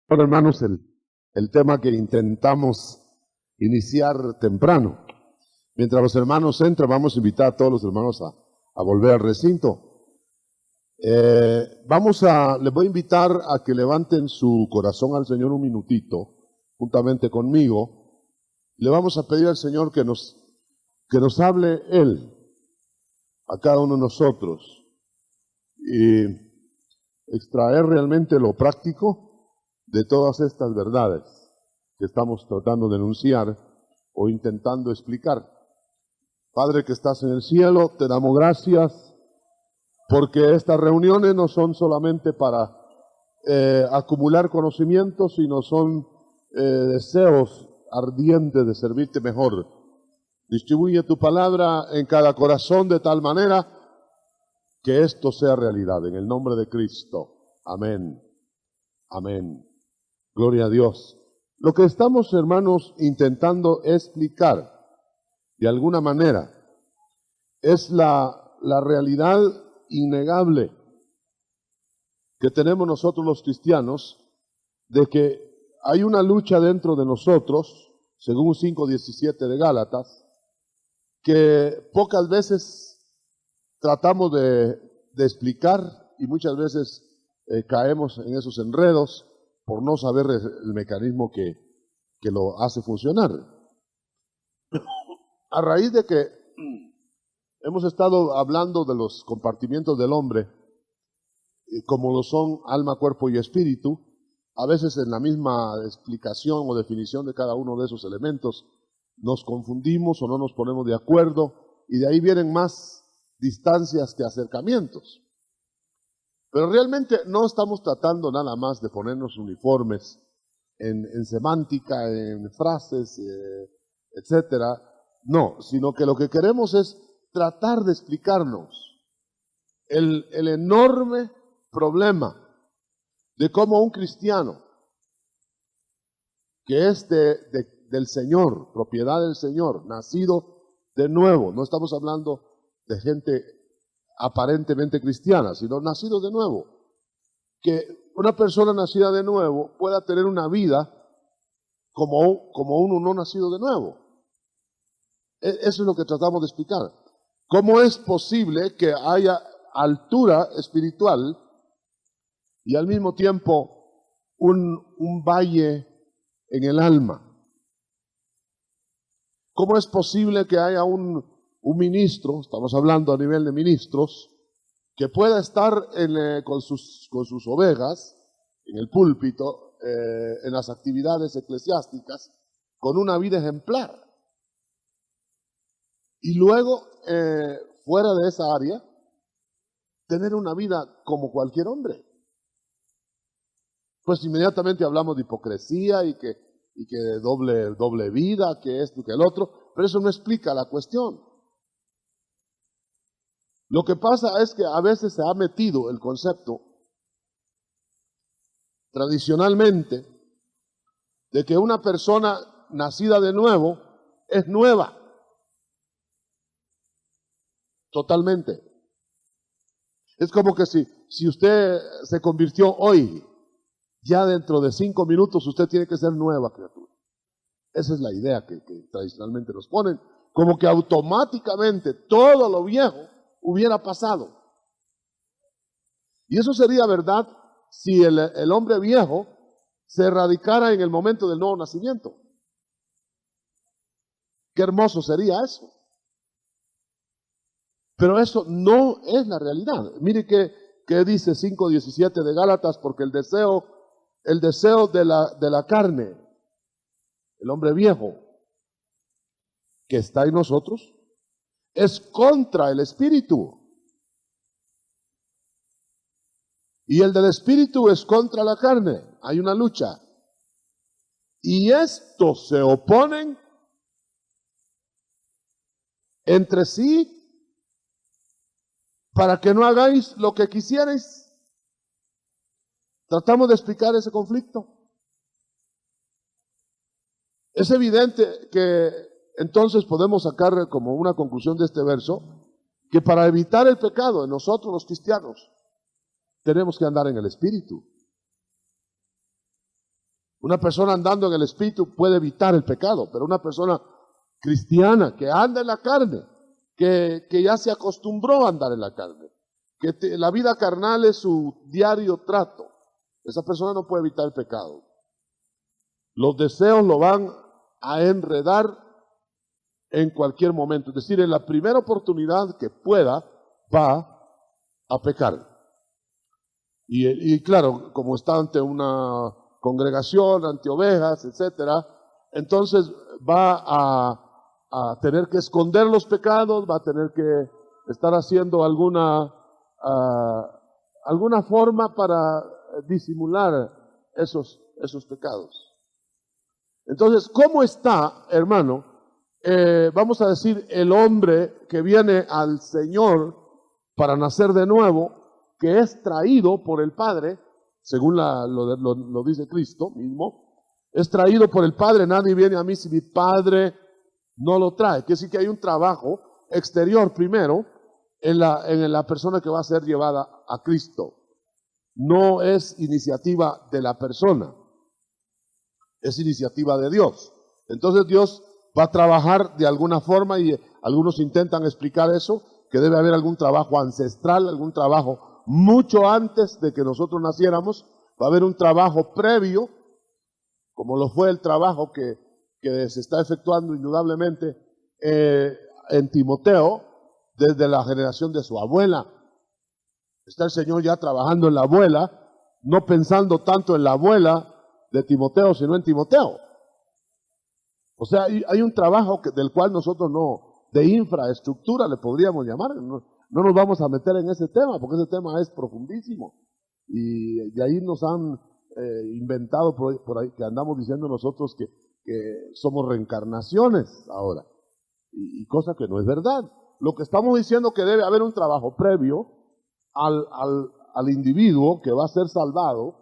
Bueno, hermanos, el tema que intentamos iniciar temprano. Mientras los hermanos entran, vamos a invitar a todos los hermanos a volver al recinto. Les voy a invitar a que levanten su corazón al Señor un minutito, juntamente conmigo. Le vamos a pedir al Señor que nos hable Él a cada uno de nosotros y extraer realmente lo práctico de todas estas verdades que estamos tratando de enunciar o intentando explicar. Padre que estás en el cielo, te damos gracias porque estas reuniones no son solamente para acumular conocimientos, sino son deseos ardientes de servirte mejor. Distribuye tu palabra en cada corazón de tal manera que esto sea realidad. En el nombre de Cristo. Amén. Amén. Gloria a Dios. Lo que estamos, hermanos, intentando explicar de alguna manera es la realidad innegable que tenemos nosotros los cristianos de que hay una lucha dentro de nosotros, según 5:17 de Gálatas, que pocas veces tratamos de explicar y muchas veces caemos en esos enredos por no saber el mecanismo que lo hace funcionar. A raíz de que hemos estado hablando de los compartimientos del hombre, como lo son alma, cuerpo y espíritu, a veces en la misma explicación o definición de cada uno de esos elementos nos confundimos o no nos ponemos de acuerdo y de ahí vienen más distancias que acercamientos. Pero realmente no estamos tratando nada más de ponernos uniformes en semántica, en frases, etcétera. No, sino que lo que queremos es tratar de explicarnos el enorme problema de cómo un cristiano que es del Señor, propiedad del Señor, nacido de nuevo, no estamos hablando de gente aparentemente cristiana, sino nacido de nuevo, que una persona nacida de nuevo pueda tener una vida como uno no nacido de nuevo. Eso es lo que tratamos de explicar. ¿Cómo es posible que haya altura espiritual y al mismo tiempo un valle en el alma? ¿Cómo es posible que haya un ministro, estamos hablando a nivel de ministros, que pueda estar con sus ovejas en el púlpito, en las actividades eclesiásticas, con una vida ejemplar? Y luego, fuera de esa área, tener una vida como cualquier hombre. Pues inmediatamente hablamos de hipocresía y que doble vida, que esto y que el otro, pero eso no explica la cuestión. Lo que pasa es que a veces se ha metido el concepto tradicionalmente de que una persona nacida de nuevo es nueva. Totalmente. Es como que si usted se convirtió hoy, ya dentro de 5 minutos usted tiene que ser nueva criatura. Esa es la idea que tradicionalmente nos ponen, como que automáticamente todo lo viejo hubiera pasado. Y eso sería verdad si el hombre viejo se radicara en el momento del nuevo nacimiento. Qué hermoso sería eso. Pero eso no es la realidad. Mire que dice 5:17 de Gálatas, porque el deseo de la carne, el hombre viejo que está en nosotros, es contra el espíritu. Y el del espíritu es contra la carne. Hay una lucha. Y estos se oponen entre sí para que no hagáis lo que quisierais. Tratamos de explicar ese conflicto. Es evidente que entonces podemos sacar como una conclusión de este verso que para evitar el pecado en nosotros los cristianos tenemos que andar en el Espíritu. Una persona andando en el Espíritu puede evitar el pecado, pero una persona cristiana que anda en la carne, que ya se acostumbró a andar en la carne, la vida carnal es su diario trato, esa persona no puede evitar el pecado. Los deseos lo van a enredar en cualquier momento, es decir, en la primera oportunidad que pueda, va a pecar. Y claro, como está ante una congregación, ante ovejas, etcétera, entonces va a tener que esconder los pecados, va a tener que estar haciendo alguna forma para disimular esos pecados. Entonces, ¿cómo está, hermano? Vamos a decir, el hombre que viene al Señor para nacer de nuevo, que es traído por el Padre, según lo dice Cristo mismo, es traído por el Padre. Nadie viene a mí si mi Padre no lo trae. Quiere decir que hay un trabajo exterior primero en la persona que va a ser llevada a Cristo. No es iniciativa de la persona, es iniciativa de Dios. Entonces Dios va a trabajar de alguna forma, y algunos intentan explicar eso, que debe haber algún trabajo ancestral, algún trabajo mucho antes de que nosotros naciéramos. Va a haber un trabajo previo, como lo fue el trabajo que se está efectuando indudablemente en Timoteo, desde la generación de su abuela. Está el Señor ya trabajando en la abuela, no pensando tanto en la abuela de Timoteo, sino en Timoteo. O sea, hay un trabajo del cual nosotros de infraestructura le podríamos llamar. No nos vamos a meter en ese tema, porque ese tema es profundísimo. Y de ahí nos han inventado por ahí, que andamos diciendo nosotros que somos reencarnaciones ahora. Y cosa que no es verdad. Lo que estamos diciendo que debe haber un trabajo previo al individuo que va a ser salvado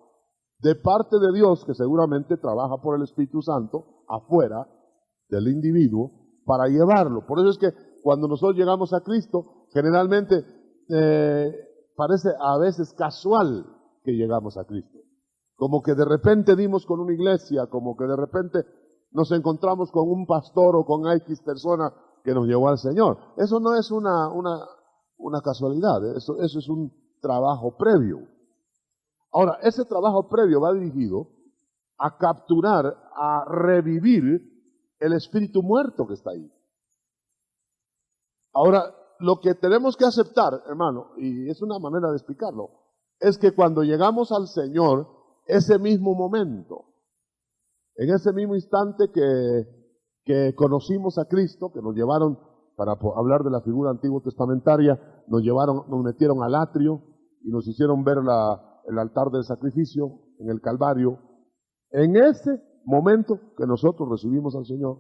de parte de Dios, que seguramente trabaja por el Espíritu Santo afuera del individuo para llevarlo. Por eso es que cuando nosotros llegamos a Cristo, generalmente parece a veces casual que llegamos a Cristo. Como que de repente dimos con una iglesia, como que de repente nos encontramos con un pastor o con X persona que nos llevó al Señor. Eso no es una casualidad, eso es un trabajo previo. Ahora, ese trabajo previo va dirigido a capturar, a revivir el espíritu muerto que está ahí. Ahora, lo que tenemos que aceptar, hermano, y es una manera de explicarlo, es que cuando llegamos al Señor, ese mismo momento, en ese mismo instante que conocimos a Cristo, que nos llevaron, para hablar de la figura antiguo testamentaria, nos metieron al atrio y nos hicieron ver el altar del sacrificio en el Calvario. En ese momento que nosotros recibimos al Señor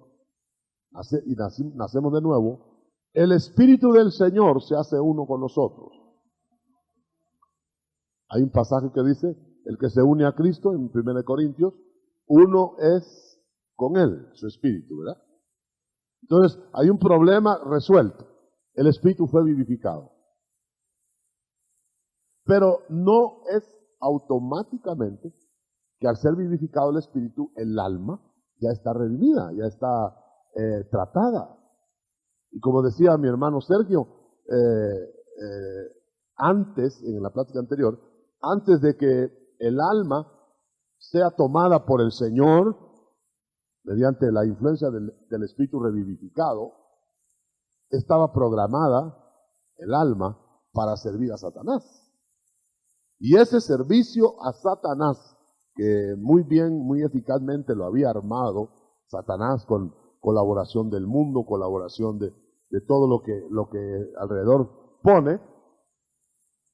y nacemos de nuevo, el Espíritu del Señor se hace uno con nosotros. Hay un pasaje que dice, el que se une a Cristo, en 1 Corintios, uno es con Él, su Espíritu, ¿verdad? Entonces, hay un problema resuelto. El Espíritu fue vivificado. Pero no es automáticamente que al ser vivificado el Espíritu, el alma ya está redimida, ya está tratada. Y como decía mi hermano Sergio, antes, en la plática anterior, antes de que el alma sea tomada por el Señor, mediante la influencia del Espíritu revivificado, estaba programada el alma para servir a Satanás. Y ese servicio a Satanás, que muy bien, muy eficazmente lo había armado Satanás con colaboración del mundo, colaboración de todo lo que alrededor pone,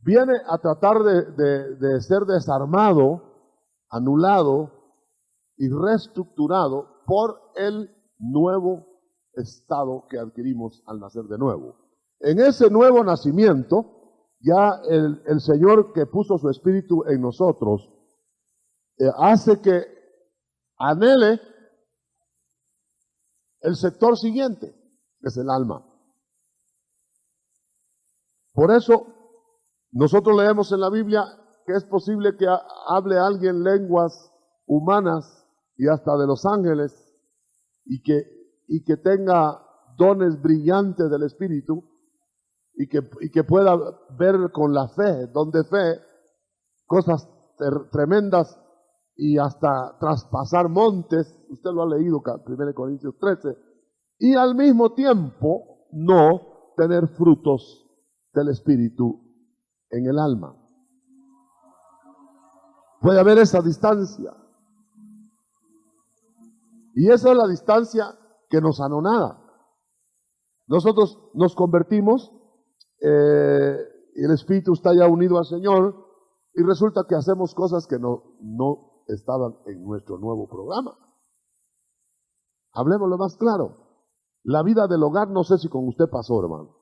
viene a tratar de ser desarmado, anulado y reestructurado por el nuevo estado que adquirimos al nacer de nuevo. En ese nuevo nacimiento, ya el Señor que puso su Espíritu en nosotros, hace que anhele el sector siguiente, que es el alma. Por eso, nosotros leemos en la Biblia que es posible que hable alguien lenguas humanas y hasta de los ángeles, y que tenga dones brillantes del Espíritu, y que pueda ver con la fe, don de fe, cosas tremendas y hasta traspasar montes, usted lo ha leído, 1 Corintios 13, y al mismo tiempo no tener frutos del Espíritu en el alma. Puede haber esa distancia. Y esa es la distancia que nos anonada. Nosotros nos convertimos, el Espíritu está ya unido al Señor, y resulta que hacemos cosas que no estaban en nuestro nuevo programa. Hablemoslo más claro. La vida del hogar, no sé si con usted pasó, hermano,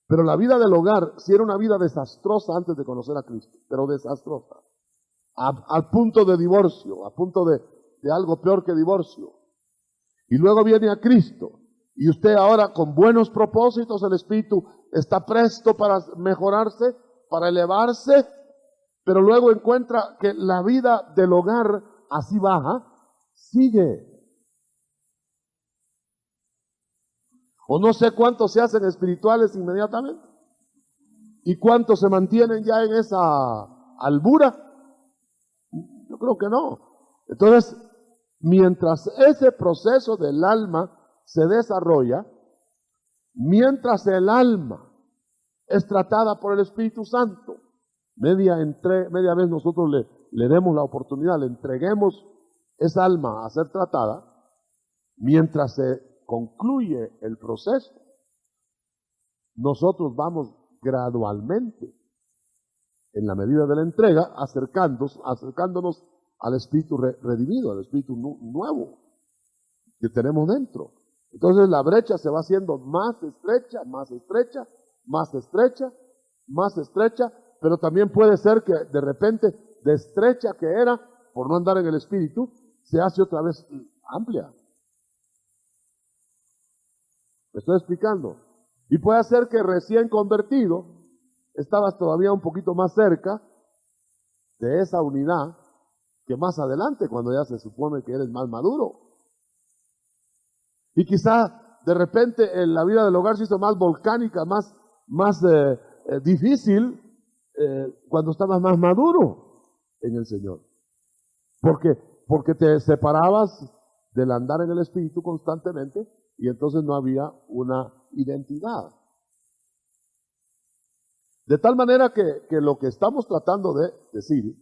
pero la vida del hogar sí era una vida desastrosa antes de conocer a Cristo, pero desastrosa. Al punto de divorcio, a punto de algo peor que divorcio. Y luego viene a Cristo. Y usted ahora con buenos propósitos, el Espíritu está presto para mejorarse, para elevarse, pero luego encuentra que la vida del hogar así baja, sigue. O no sé cuántos se hacen espirituales inmediatamente y cuántos se mantienen ya en esa albura. Yo creo que no. Entonces, mientras ese proceso del alma se desarrolla, mientras el alma es tratada por el Espíritu Santo, media vez nosotros le demos la oportunidad, le entreguemos esa alma a ser tratada, mientras se concluye el proceso, nosotros vamos gradualmente, en la medida de la entrega, acercándonos al Espíritu redimido, al Espíritu nuevo que tenemos dentro. Entonces la brecha se va haciendo más estrecha, más estrecha, más estrecha, más estrecha, pero también puede ser que de repente, de estrecha que era, por no andar en el Espíritu, se hace otra vez amplia. ¿Me estoy explicando? Y puede ser que recién convertido, estabas todavía un poquito más cerca de esa unidad que más adelante, cuando ya se supone que eres más maduro. Y quizá de repente en la vida del hogar se hizo más volcánica, más difícil cuando estabas más maduro en el Señor. Porque te separabas del andar en el Espíritu constantemente y entonces no había una identidad. De tal manera que lo que estamos tratando de decir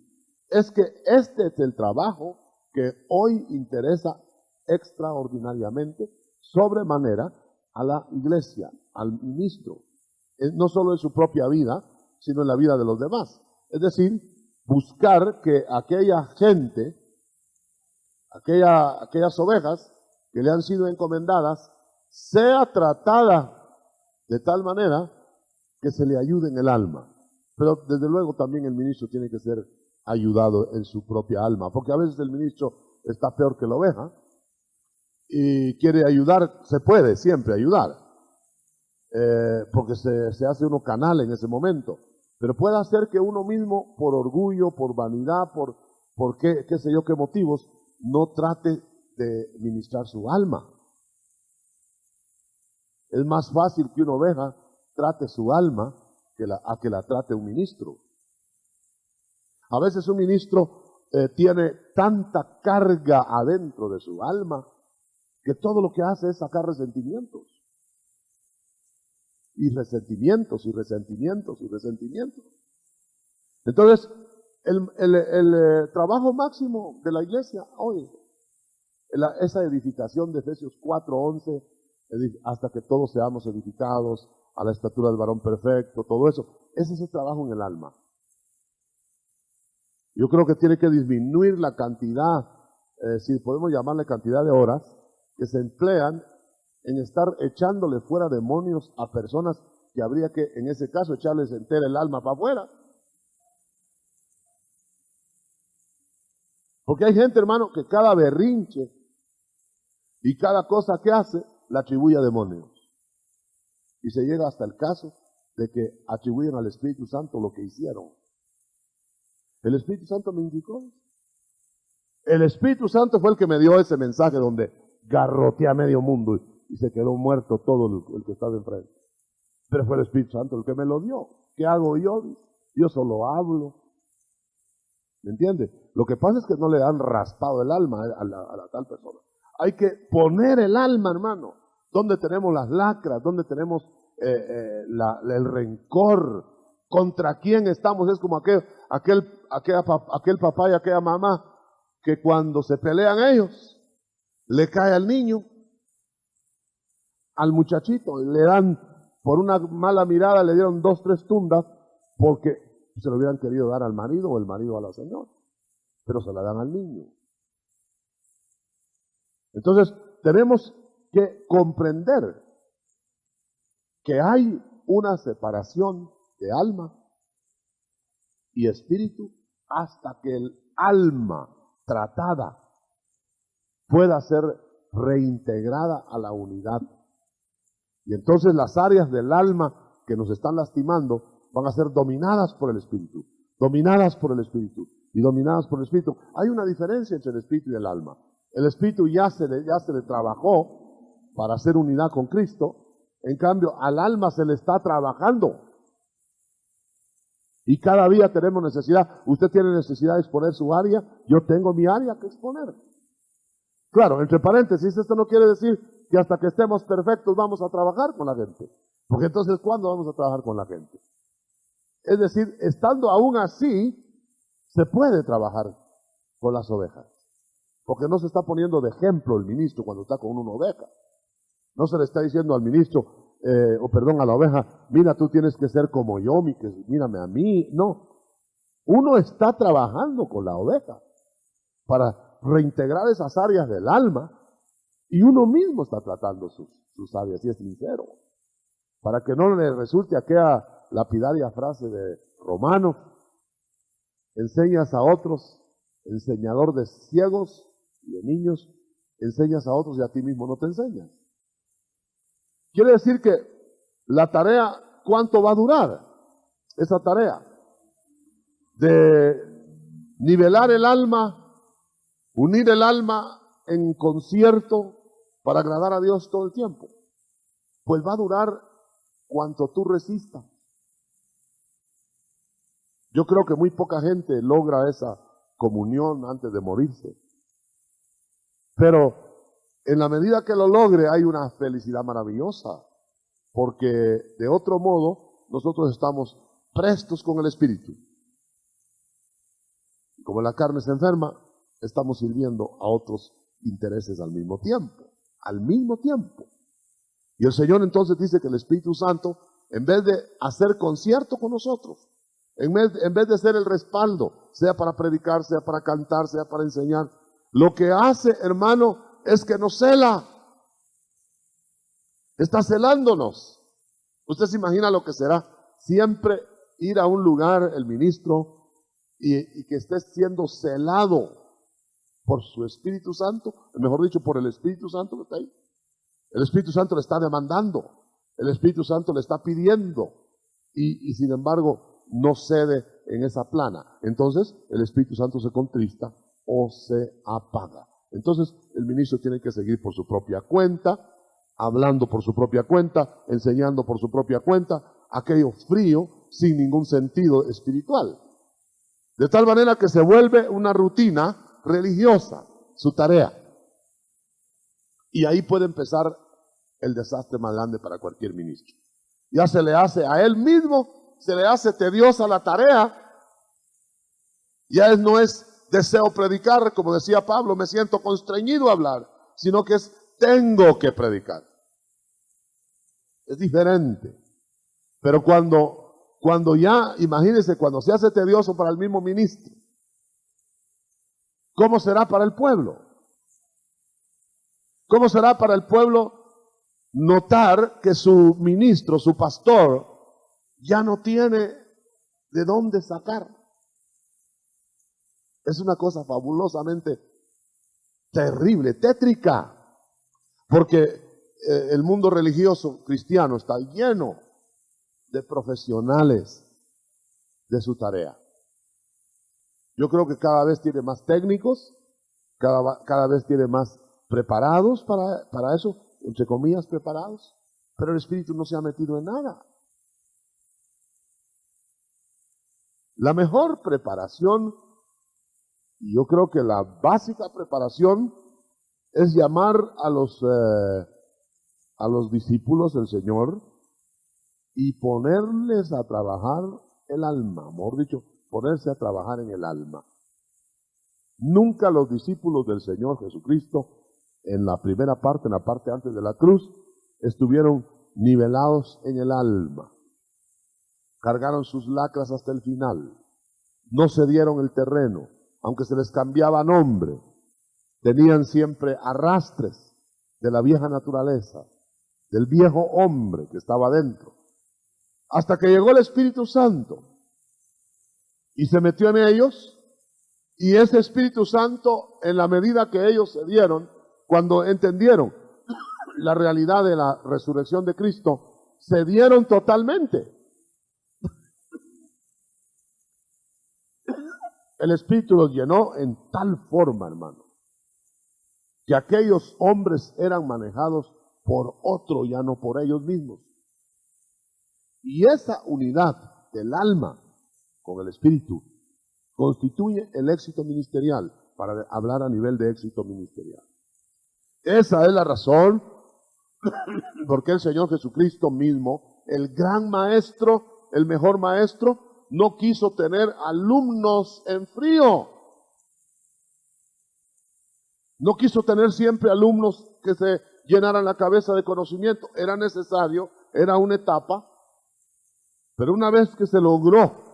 es que este es el trabajo que hoy interesa extraordinariamente, sobremanera, a la iglesia, al ministro, no solo en su propia vida, sino en la vida de los demás. Es decir, buscar que aquella gente, aquellas ovejas que le han sido encomendadas, sea tratada de tal manera que se le ayude en el alma. Pero desde luego también el ministro tiene que ser ayudado en su propia alma, porque a veces el ministro está peor que la oveja y quiere ayudar, se puede siempre ayudar, porque se hace uno canal en ese momento, pero puede hacer que uno mismo, por orgullo, por vanidad, por qué sé yo qué motivos, no trate de ministrar su alma. Es más fácil que una oveja trate su alma a que la trate un ministro. A veces un ministro tiene tanta carga adentro de su alma que todo lo que hace es sacar resentimientos. Y resentimientos, y resentimientos, y resentimientos. Entonces, el trabajo máximo de la iglesia hoy, esa edificación de Efesios 4:11, hasta que todos seamos edificados a la estatura del varón perfecto, todo eso, ese es el trabajo en el alma. Yo creo que tiene que disminuir la cantidad, si podemos llamarle cantidad de horas, que se emplean en estar echándole fuera demonios a personas que habría que, en ese caso, echarles entera el alma para afuera. Porque hay gente, hermano, que cada berrinche y cada cosa que hace, la atribuye a demonios. Y se llega hasta el caso de que atribuyen al Espíritu Santo lo que hicieron. El Espíritu Santo me indicó. El Espíritu Santo fue el que me dio ese mensaje donde garroteé a medio mundo y se quedó muerto todo el que estaba enfrente. Pero fue el Espíritu Santo el que me lo dio. ¿Qué hago yo? Yo solo hablo. ¿Me entiende? Lo que pasa es que no le han raspado el alma a la tal persona. Hay que poner el alma, hermano. Donde tenemos las lacras, donde tenemos el rencor, contra quién estamos. Es como aquel papá y aquella mamá que cuando se pelean ellos, le cae al niño, al muchachito, le dan, por una mala mirada, le dieron 2, 3 tundas, porque se lo hubieran querido dar al marido o el marido a la señora, pero se la dan al niño. Entonces, tenemos que comprender que hay una separación de alma y espíritu hasta que el alma tratada pueda ser reintegrada a la unidad. Y entonces las áreas del alma que nos están lastimando van a ser dominadas por el espíritu, dominadas por el espíritu y dominadas por el espíritu. Hay una diferencia entre el espíritu y el alma. El espíritu ya se le trabajó para hacer unidad con Cristo. En cambio, al alma se le está trabajando. Y cada día tenemos necesidad. Usted tiene necesidad de exponer su área. Yo tengo mi área que exponer. Claro, entre paréntesis, esto no quiere decir que hasta que estemos perfectos vamos a trabajar con la gente. Porque entonces, ¿cuándo vamos a trabajar con la gente? Es decir, estando aún así, se puede trabajar con las ovejas. Porque no se está poniendo de ejemplo el ministro cuando está con una oveja. No se le está diciendo al ministro, a la oveja, mira, tú tienes que ser como yo, mírame a mí. No. Uno está trabajando con la oveja para reintegrar esas áreas del alma y uno mismo está tratando sus áreas, y es sincero. Para que no le resulte aquella lapidaria frase de Romano, enseñas a otros, enseñador de ciegos y de niños, enseñas a otros y a ti mismo no te enseñas. Quiere decir que la tarea, ¿cuánto va a durar? Esa tarea de nivelar el alma, unir el alma en concierto para agradar a Dios todo el tiempo. Pues va a durar cuanto tú resistas. Yo creo que muy poca gente logra esa comunión antes de morirse. Pero en la medida que lo logre hay una felicidad maravillosa, porque de otro modo nosotros estamos prestos con el Espíritu. Como la carne se enferma, estamos sirviendo a otros intereses al mismo tiempo. Al mismo tiempo. Y el Señor entonces dice que el Espíritu Santo, en vez de hacer concierto con nosotros, en vez de ser el respaldo, sea para predicar, sea para cantar, sea para enseñar, lo que hace, hermano, es que nos cela. Está celándonos. Usted se imagina lo que será siempre ir a un lugar, el ministro, y que esté siendo celado por su Espíritu Santo, mejor dicho, por el Espíritu Santo que está ahí. El Espíritu Santo le está demandando, el Espíritu Santo le está pidiendo, y sin embargo no cede en esa plana. Entonces el Espíritu Santo se contrista o se apaga. Entonces el ministro tiene que seguir por su propia cuenta, hablando por su propia cuenta, enseñando por su propia cuenta, aquello frío, sin ningún sentido espiritual. De tal manera que se vuelve una rutina religiosa, su tarea. Y ahí puede empezar el desastre más grande para cualquier ministro. Ya se le hace a él mismo, se le hace tediosa la tarea. Ya no es deseo predicar, como decía Pablo, me siento constreñido a hablar, sino que es tengo que predicar. Es diferente. Pero cuando ya, imagínense, cuando se hace tedioso para el mismo ministro, ¿cómo será para el pueblo? ¿Cómo será para el pueblo notar que su ministro, su pastor, ya no tiene de dónde sacar? Es una cosa fabulosamente terrible, tétrica, porque el mundo religioso cristiano está lleno de profesionales de su tarea. Yo creo que cada vez tiene más técnicos, cada vez tiene más preparados para eso, entre comillas preparados, pero el Espíritu no se ha metido en nada. La mejor preparación, y yo creo que la básica preparación, es llamar a los discípulos del Señor y ponerles a trabajar el alma, mejor dicho, ponerse a trabajar en el alma. Nunca los discípulos del Señor Jesucristo, en la primera parte, en la parte antes de la cruz, estuvieron nivelados en el alma. Cargaron sus lacras hasta el final. No cedieron el terreno, aunque se les cambiaba nombre. Tenían siempre arrastres de la vieja naturaleza, del viejo hombre que estaba dentro. Hasta que llegó el Espíritu Santo y se metió en ellos, y ese Espíritu Santo, en la medida que ellos se dieron, cuando entendieron la realidad de la resurrección de Cristo, se dieron totalmente. El Espíritu los llenó en tal forma, hermano, que aquellos hombres eran manejados por otro, ya no por ellos mismos. Y esa unidad del alma con el Espíritu constituye el éxito ministerial, para hablar a nivel de éxito ministerial. Esa es la razón por qué el Señor Jesucristo mismo, el gran maestro, el mejor maestro, no quiso tener alumnos en frío. No quiso tener siempre alumnos que se llenaran la cabeza de conocimiento. Era necesario, era una etapa, pero una vez que se logró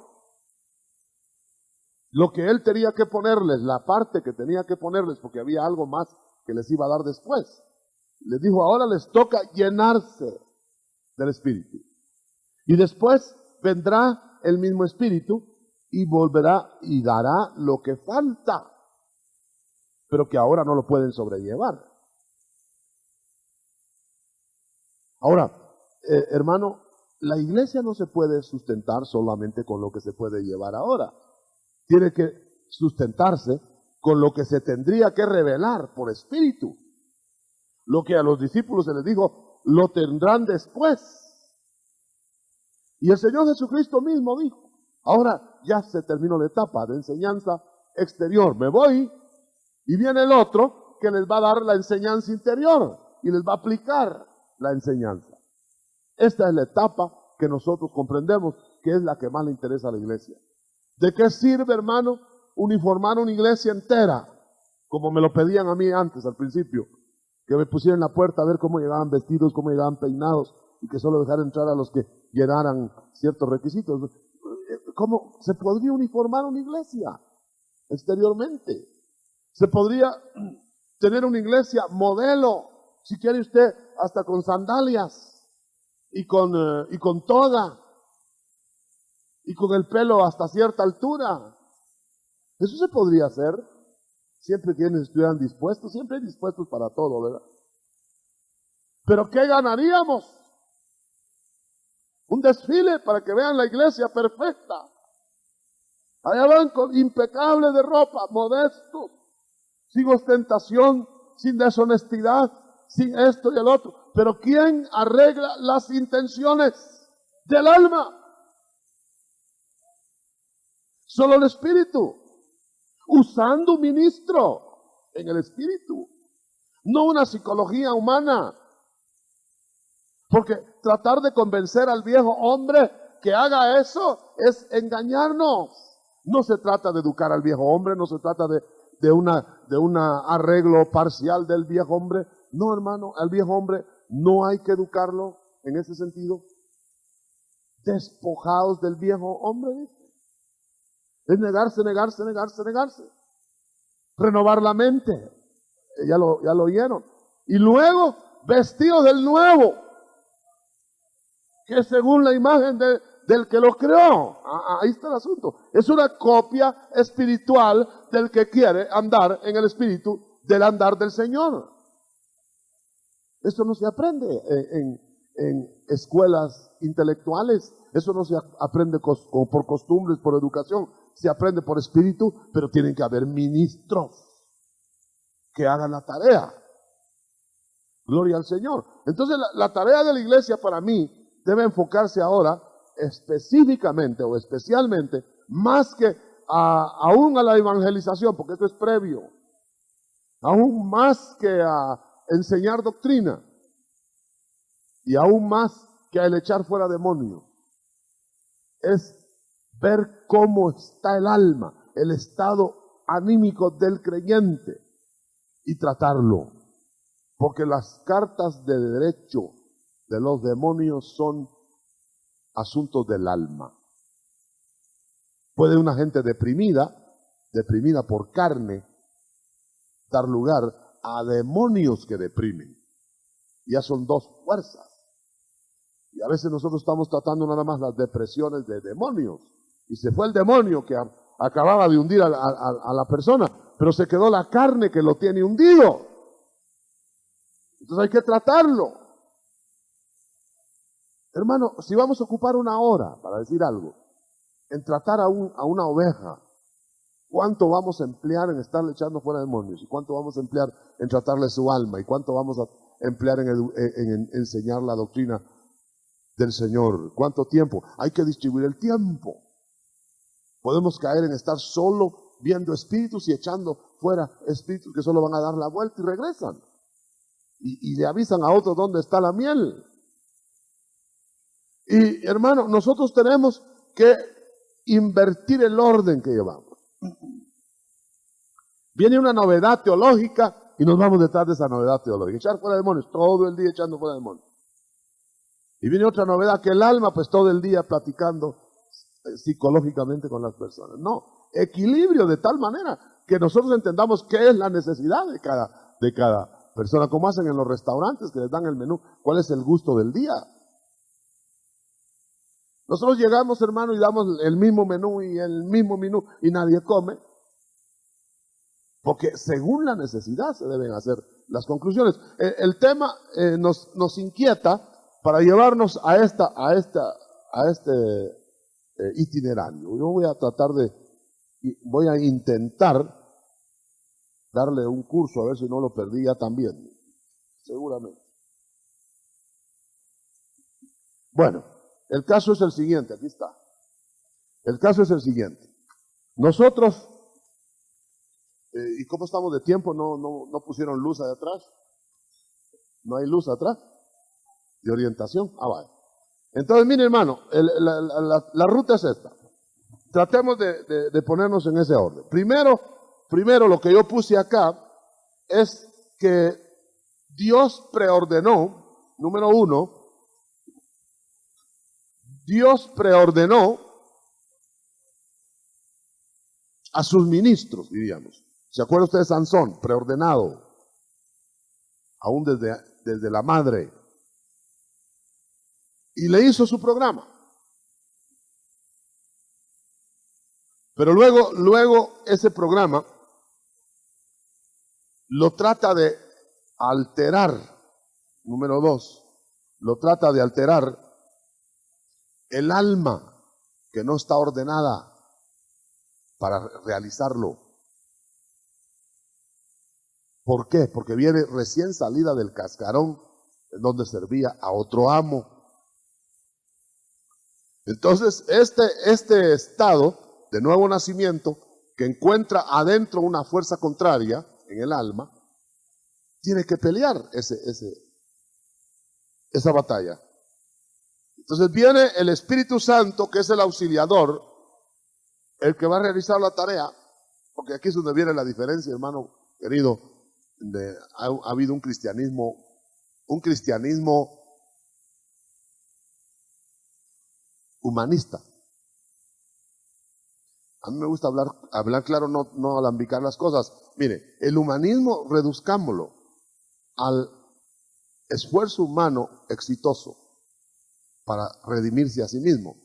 lo que él tenía que ponerles, la parte que tenía que ponerles, porque había algo más que les iba a dar después, les dijo, ahora les toca llenarse del Espíritu. Y después vendrá el mismo Espíritu y volverá y dará lo que falta, pero que ahora no lo pueden sobrellevar. Ahora, hermano, la iglesia no se puede sustentar solamente con lo que se puede llevar ahora. Tiene que sustentarse con lo que se tendría que revelar por Espíritu. Lo que a los discípulos se les dijo, lo tendrán después. Y el Señor Jesucristo mismo dijo, ahora ya se terminó la etapa de enseñanza exterior, me voy y viene el otro que les va a dar la enseñanza interior y les va a aplicar la enseñanza. Esta es la etapa que nosotros comprendemos que es la que más le interesa a la iglesia. ¿De qué sirve, hermano, uniformar una iglesia entera? Como me lo pedían a mí antes, al principio, que me pusieran en la puerta a ver cómo llegaban vestidos, cómo llegaban peinados, y que solo dejaran entrar a los que llenaran ciertos requisitos. ¿Cómo se podría uniformar una iglesia exteriormente? Se podría tener una iglesia modelo, si quiere usted, hasta con sandalias y con toga y con el pelo hasta cierta altura. Eso se podría hacer, siempre quienes estuvieran dispuestos, siempre hay dispuestos para todo, ¿verdad? Pero ¿qué ganaríamos? Un desfile para que vean la iglesia perfecta. Allá van con impecables de ropa, modestos, sin ostentación, sin deshonestidad, sin esto y el otro. Pero ¿quién arregla las intenciones del alma? Solo el Espíritu, usando un ministro en el Espíritu, no una psicología humana. Porque tratar de convencer al viejo hombre que haga eso es engañarnos. No se trata de educar al viejo hombre, no se trata de un arreglo parcial del viejo hombre. No, hermano, al viejo hombre no hay que educarlo en ese sentido. Despojados del viejo hombre, dice. Es negarse. Renovar la mente. Ya lo oyeron. Y luego, vestidos del nuevo, que según la imagen del que lo creó. Ahí está el asunto. Es una copia espiritual del que quiere andar en el espíritu, del andar del Señor. Esto no se aprende en escuelas intelectuales. Eso no se aprende por costumbres, por educación. Se aprende por espíritu, pero tienen que haber ministros. que hagan la tarea. Gloria al Señor. Entonces la tarea de la iglesia para mí debe enfocarse ahora específicamente o especialmente más que aún a la evangelización, porque esto es previo, aún más que a enseñar doctrina y aún más que a el echar fuera demonios, es ver cómo está el alma, el estado anímico del creyente y tratarlo. Porque las cartas de derecho de los demonios son asuntos del alma. Puede una gente deprimida por carne, dar lugar a demonios que deprimen. Ya son dos fuerzas. Y a veces nosotros estamos tratando nada más las depresiones de demonios. Y se fue el demonio que acababa de hundir a la persona, pero se quedó la carne que lo tiene hundido. Entonces hay que tratarlo. Hermano, si vamos a ocupar una hora, para decir algo, en tratar a una oveja, ¿cuánto vamos a emplear en estarle echando fuera demonios? ¿Y cuánto vamos a emplear en tratarle su alma? ¿Y cuánto vamos a emplear en enseñar la doctrina del Señor? ¿Cuánto tiempo? Hay que distribuir el tiempo. Podemos caer en estar solo viendo espíritus y echando fuera espíritus que solo van a dar la vuelta y regresan. Y le avisan a otros dónde está la miel. Y hermano, nosotros tenemos que invertir el orden que llevamos. Viene una novedad teológica y nos vamos detrás de esa novedad teológica. Echar fuera demonios, todo el día echando fuera demonios. Y viene otra novedad que el alma, pues todo el día platicando psicológicamente con las personas. No, equilibrio de tal manera que nosotros entendamos qué es la necesidad de cada persona, como hacen en los restaurantes que les dan el menú, cuál es el gusto del día. Nosotros llegamos, hermano, y damos el mismo menú y nadie come, porque según la necesidad se deben hacer las conclusiones. El tema nos inquieta para llevarnos a este itinerario. Yo voy a intentar darle un curso, a ver si no lo perdí ya también, seguramente. Bueno, el caso es el siguiente, aquí está. El caso es el siguiente. Nosotros, ¿y cómo estamos de tiempo? ¿No pusieron luz allá atrás? ¿No hay luz atrás? ¿De orientación? Ah, vale. Entonces, mire hermano, la ruta es esta. Tratemos de ponernos en ese orden. Primero lo que yo puse acá es que Dios preordenó, número uno, Dios preordenó a sus ministros, diríamos. ¿Se acuerda usted de Sansón? Preordenado, aún desde la madre. Y le hizo su programa. Pero luego ese programa lo trata de alterar. Número dos, lo trata de alterar el alma que no está ordenada para realizarlo. ¿Por qué? Porque viene recién salida del cascarón en donde servía a otro amo. Entonces, este estado de nuevo nacimiento que encuentra adentro una fuerza contraria en el alma, tiene que pelear esa batalla. Entonces viene el Espíritu Santo, que es el auxiliador, el que va a realizar la tarea, porque aquí es donde viene la diferencia, hermano querido, ha habido un cristianismo humanista. A mí me gusta hablar claro, no alambicar las cosas. Mire, el humanismo reduzcámoslo al esfuerzo humano exitoso para redimirse a sí mismo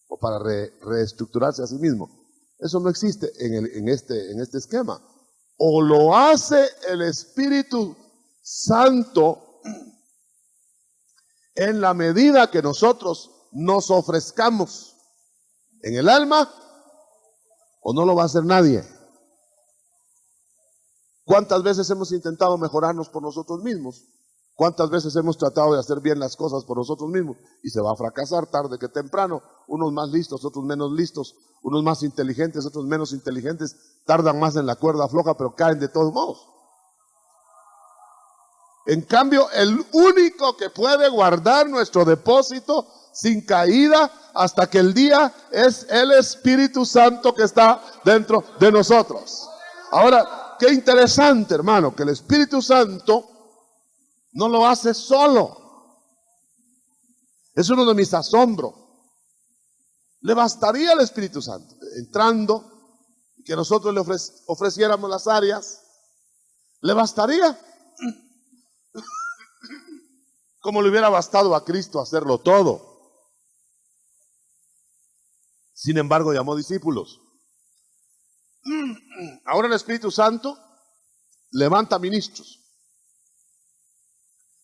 o para reestructurarse a sí mismo. Eso no existe en este esquema. O lo hace el Espíritu Santo en la medida que nosotros nos ofrezcamos en el alma, o no lo va a hacer nadie. ¿cuántas veces hemos intentado mejorarnos por nosotros mismos? ¿Cuántas veces hemos tratado de hacer bien las cosas por nosotros mismos? Y se va a fracasar tarde que temprano. Unos más listos, otros menos listos. Unos más inteligentes, otros menos inteligentes. Tardan más en la cuerda floja, pero caen de todos modos. En cambio, el único que puede guardar nuestro depósito sin caída hasta que el día es el Espíritu Santo que está dentro de nosotros. Ahora, qué interesante, hermano, que el Espíritu Santo no lo hace solo. Es uno de mis asombros. Le bastaría al Espíritu Santo entrando y que nosotros le ofreciéramos las áreas. Le bastaría, como le hubiera bastado a Cristo hacerlo todo. Sin embargo, llamó discípulos. Ahora el Espíritu Santo levanta ministros.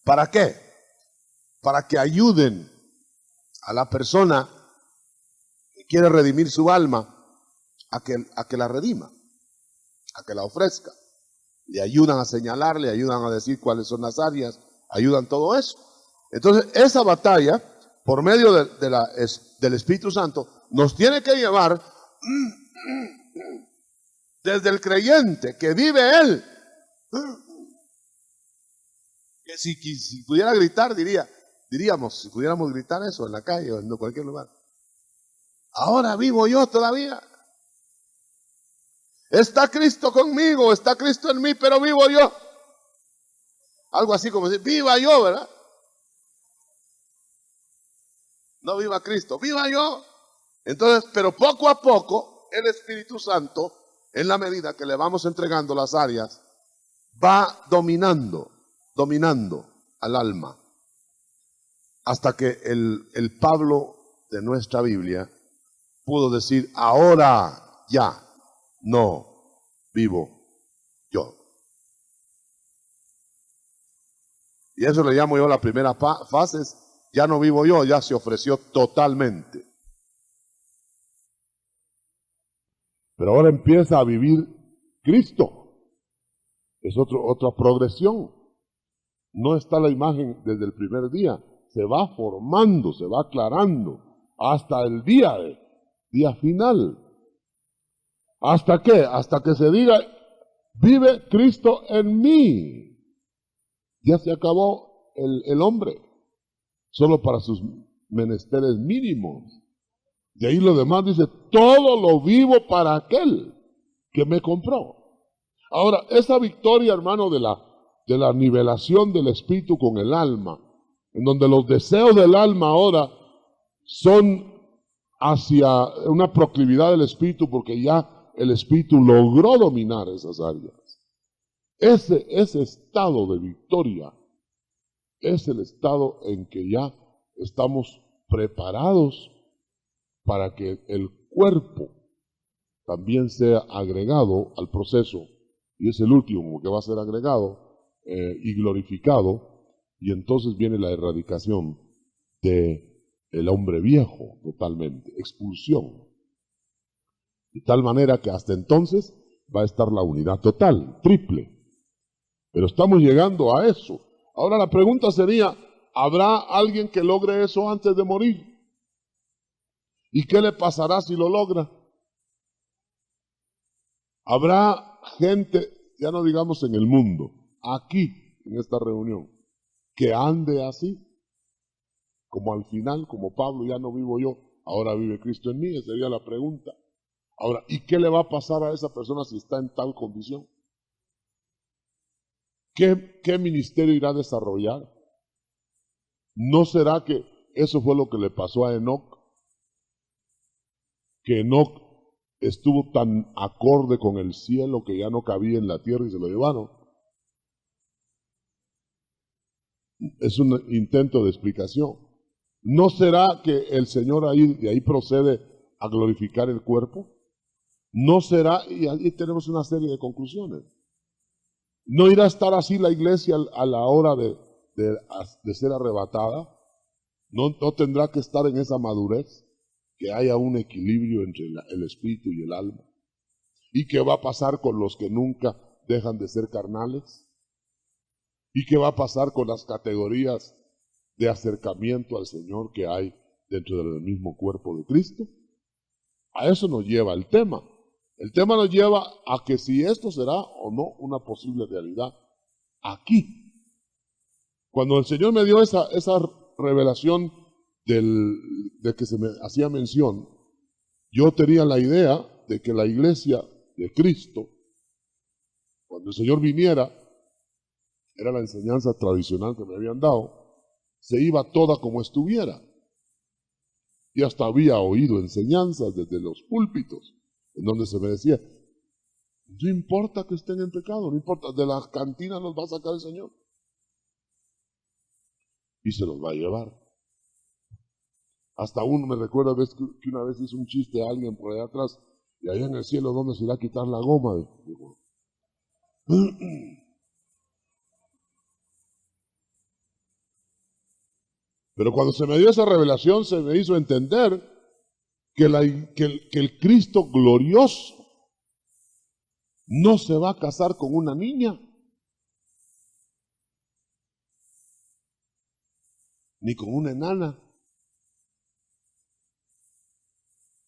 ¿Para qué? Para que ayuden a la persona que quiere redimir su alma a que la redima, a que la ofrezca. Le ayudan a señalar, le ayudan a decir cuáles son las áreas, ayudan todo eso. Entonces, esa batalla, por medio del Espíritu Santo, nos tiene que llevar desde el creyente que vive Él. Que si pudiera gritar, diríamos, si pudiéramos gritar eso en la calle o en cualquier lugar. Ahora vivo yo todavía. Está Cristo conmigo, está Cristo en mí, pero vivo yo. Algo así como decir, viva yo, ¿verdad? No viva Cristo, viva yo. Entonces, pero poco a poco, el Espíritu Santo, en la medida que le vamos entregando las áreas, va dominando al alma. Hasta que el Pablo de nuestra Biblia pudo decir, ahora ya no vivo yo. Y eso le llamo yo la primera fase, ya no vivo yo, ya se ofreció totalmente. Pero ahora empieza a vivir Cristo. Es otra progresión. No está la imagen desde el primer día. Se va formando, se va aclarando hasta el día final. ¿Hasta qué? Hasta que se diga, vive Cristo en mí. Ya se acabó el hombre, solo para sus menesteres mínimos. De ahí lo demás dice, todo lo vivo para aquel que me compró. Ahora, esa victoria, hermano, de la nivelación del espíritu con el alma, en donde los deseos del alma ahora son hacia una proclividad del espíritu, porque ya el espíritu logró dominar esas áreas. Ese estado de victoria es el estado en que ya estamos preparados para que el cuerpo también sea agregado al proceso, y es el último que va a ser agregado y glorificado, y entonces viene la erradicación del hombre viejo totalmente, expulsión, de tal manera que hasta entonces va a estar la unidad total, triple, pero estamos llegando a eso. Ahora la pregunta sería, ¿habrá alguien que logre eso antes de morir? ¿Y qué le pasará si lo logra? Habrá gente, ya no digamos en el mundo, aquí, en esta reunión, que ande así, como al final, como Pablo, ya no vivo yo, ahora vive Cristo en mí, esa sería la pregunta. Ahora, ¿y qué le va a pasar a esa persona si está en tal condición? ¿Qué ministerio irá a desarrollar? ¿No será que eso fue lo que le pasó a Enoc? Que Enoc estuvo tan acorde con el cielo que ya no cabía en la tierra y se lo llevaron. Es un intento de explicación. ¿No será que el Señor de ahí procede a glorificar el cuerpo? ¿No será? Y ahí tenemos una serie de conclusiones. ¿No irá a estar así la iglesia a la hora de ser arrebatada? ¿No tendrá que estar en esa madurez? Que haya un equilibrio entre el espíritu y el alma. ¿Y qué va a pasar con los que nunca dejan de ser carnales? ¿Y qué va a pasar con las categorías de acercamiento al Señor que hay dentro del mismo cuerpo de Cristo? A eso nos lleva el tema. El tema nos lleva a que si esto será o no una posible realidad aquí. Cuando el Señor me dio esa revelación de que se me hacía mención, yo tenía la idea de que la iglesia de Cristo, cuando el Señor viniera, era la enseñanza tradicional que me habían dado, se iba toda como estuviera. Y hasta había oído enseñanzas desde los púlpitos, en donde se me decía, no importa que estén en pecado, no importa, de la cantina nos va a sacar el Señor. Y se los va a llevar. Hasta uno me recuerda que una vez hizo un chiste a alguien por allá atrás, y allá en el cielo, ¿dónde se irá a quitar la goma? Digo, pero cuando se me dio esa revelación, se me hizo entender que el Cristo glorioso no se va a casar con una niña, ni con una enana,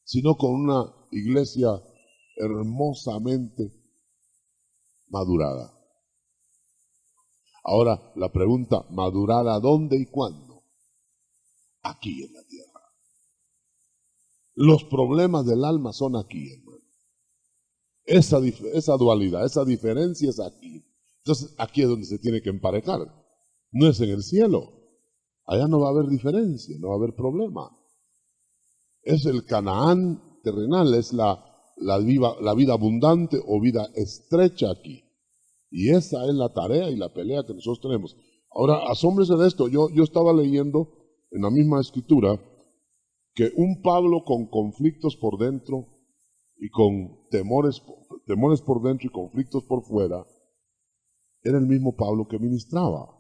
sino con una iglesia hermosamente madurada. Ahora, la pregunta, ¿madurada dónde y cuándo? Aquí en la tierra. Los problemas del alma son aquí, hermano. Esa dualidad, esa diferencia es aquí. Entonces, aquí es donde se tiene que emparejar. No es en el cielo. Allá no va a haber diferencia, no va a haber problema. Es el Canaán terrenal, es la vida abundante o vida estrecha aquí. Y esa es la tarea y la pelea que nosotros tenemos. Ahora, asómbrese de esto. Yo estaba leyendo en la misma escritura que un Pablo con conflictos por dentro y con temores por dentro y conflictos por fuera, era el mismo Pablo que ministraba.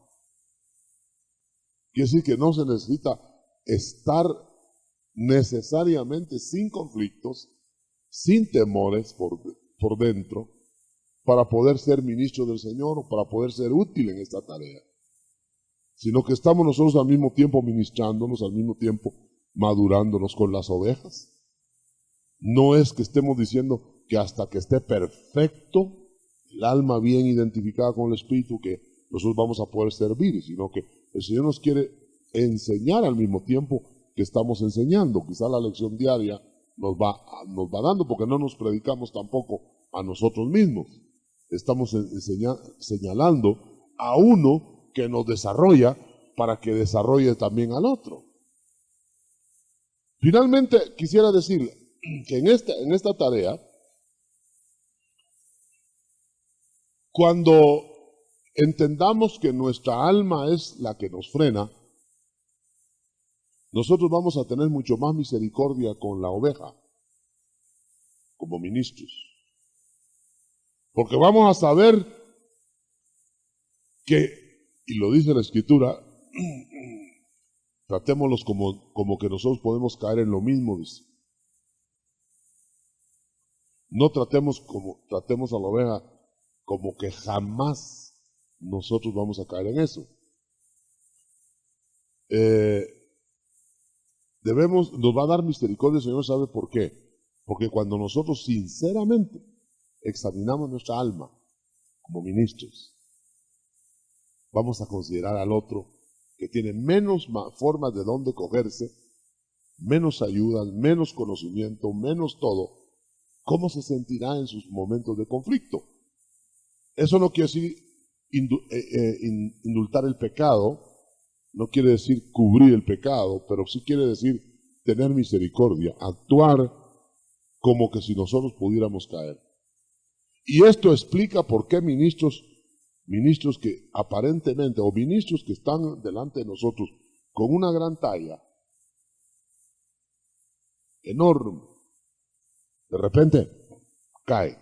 Quiere decir que no se necesita estar necesariamente sin conflictos, sin temores por dentro, para poder ser ministro del Señor o para poder ser útil en esta tarea, sino que estamos nosotros al mismo tiempo ministrándonos, al mismo tiempo madurándonos con las ovejas. No es que estemos diciendo que hasta que esté perfecto, el alma bien identificada con el Espíritu, que nosotros vamos a poder servir, sino que el Señor nos quiere enseñar al mismo tiempo que estamos enseñando. Quizá la lección diaria nos va dando, porque no nos predicamos tampoco a nosotros mismos. Estamos señalando a uno que nos desarrolla para que desarrolle también al otro. Finalmente, quisiera decir que en esta tarea, cuando entendamos que nuestra alma es la que nos frena, nosotros vamos a tener mucho más misericordia con la oveja, como ministros. Porque vamos a saber que, y lo dice la Escritura, tratémoslos como que nosotros podemos caer en lo mismo, dice. No tratemos a la oveja como que jamás nosotros vamos a caer en eso. Nos va a dar misericordia el Señor, ¿sabe por qué? Porque cuando nosotros sinceramente examinamos nuestra alma como ministros, vamos a considerar al otro que tiene menos formas de dónde cogerse, menos ayuda, menos conocimiento, menos todo. ¿Cómo se sentirá en sus momentos de conflicto? Eso no quiere decir indultar el pecado, no quiere decir cubrir el pecado, pero sí quiere decir tener misericordia, actuar como que si nosotros pudiéramos caer. Y esto explica por qué ministros que aparentemente, o ministros que están delante de nosotros con una gran talla, enorme, de repente cae.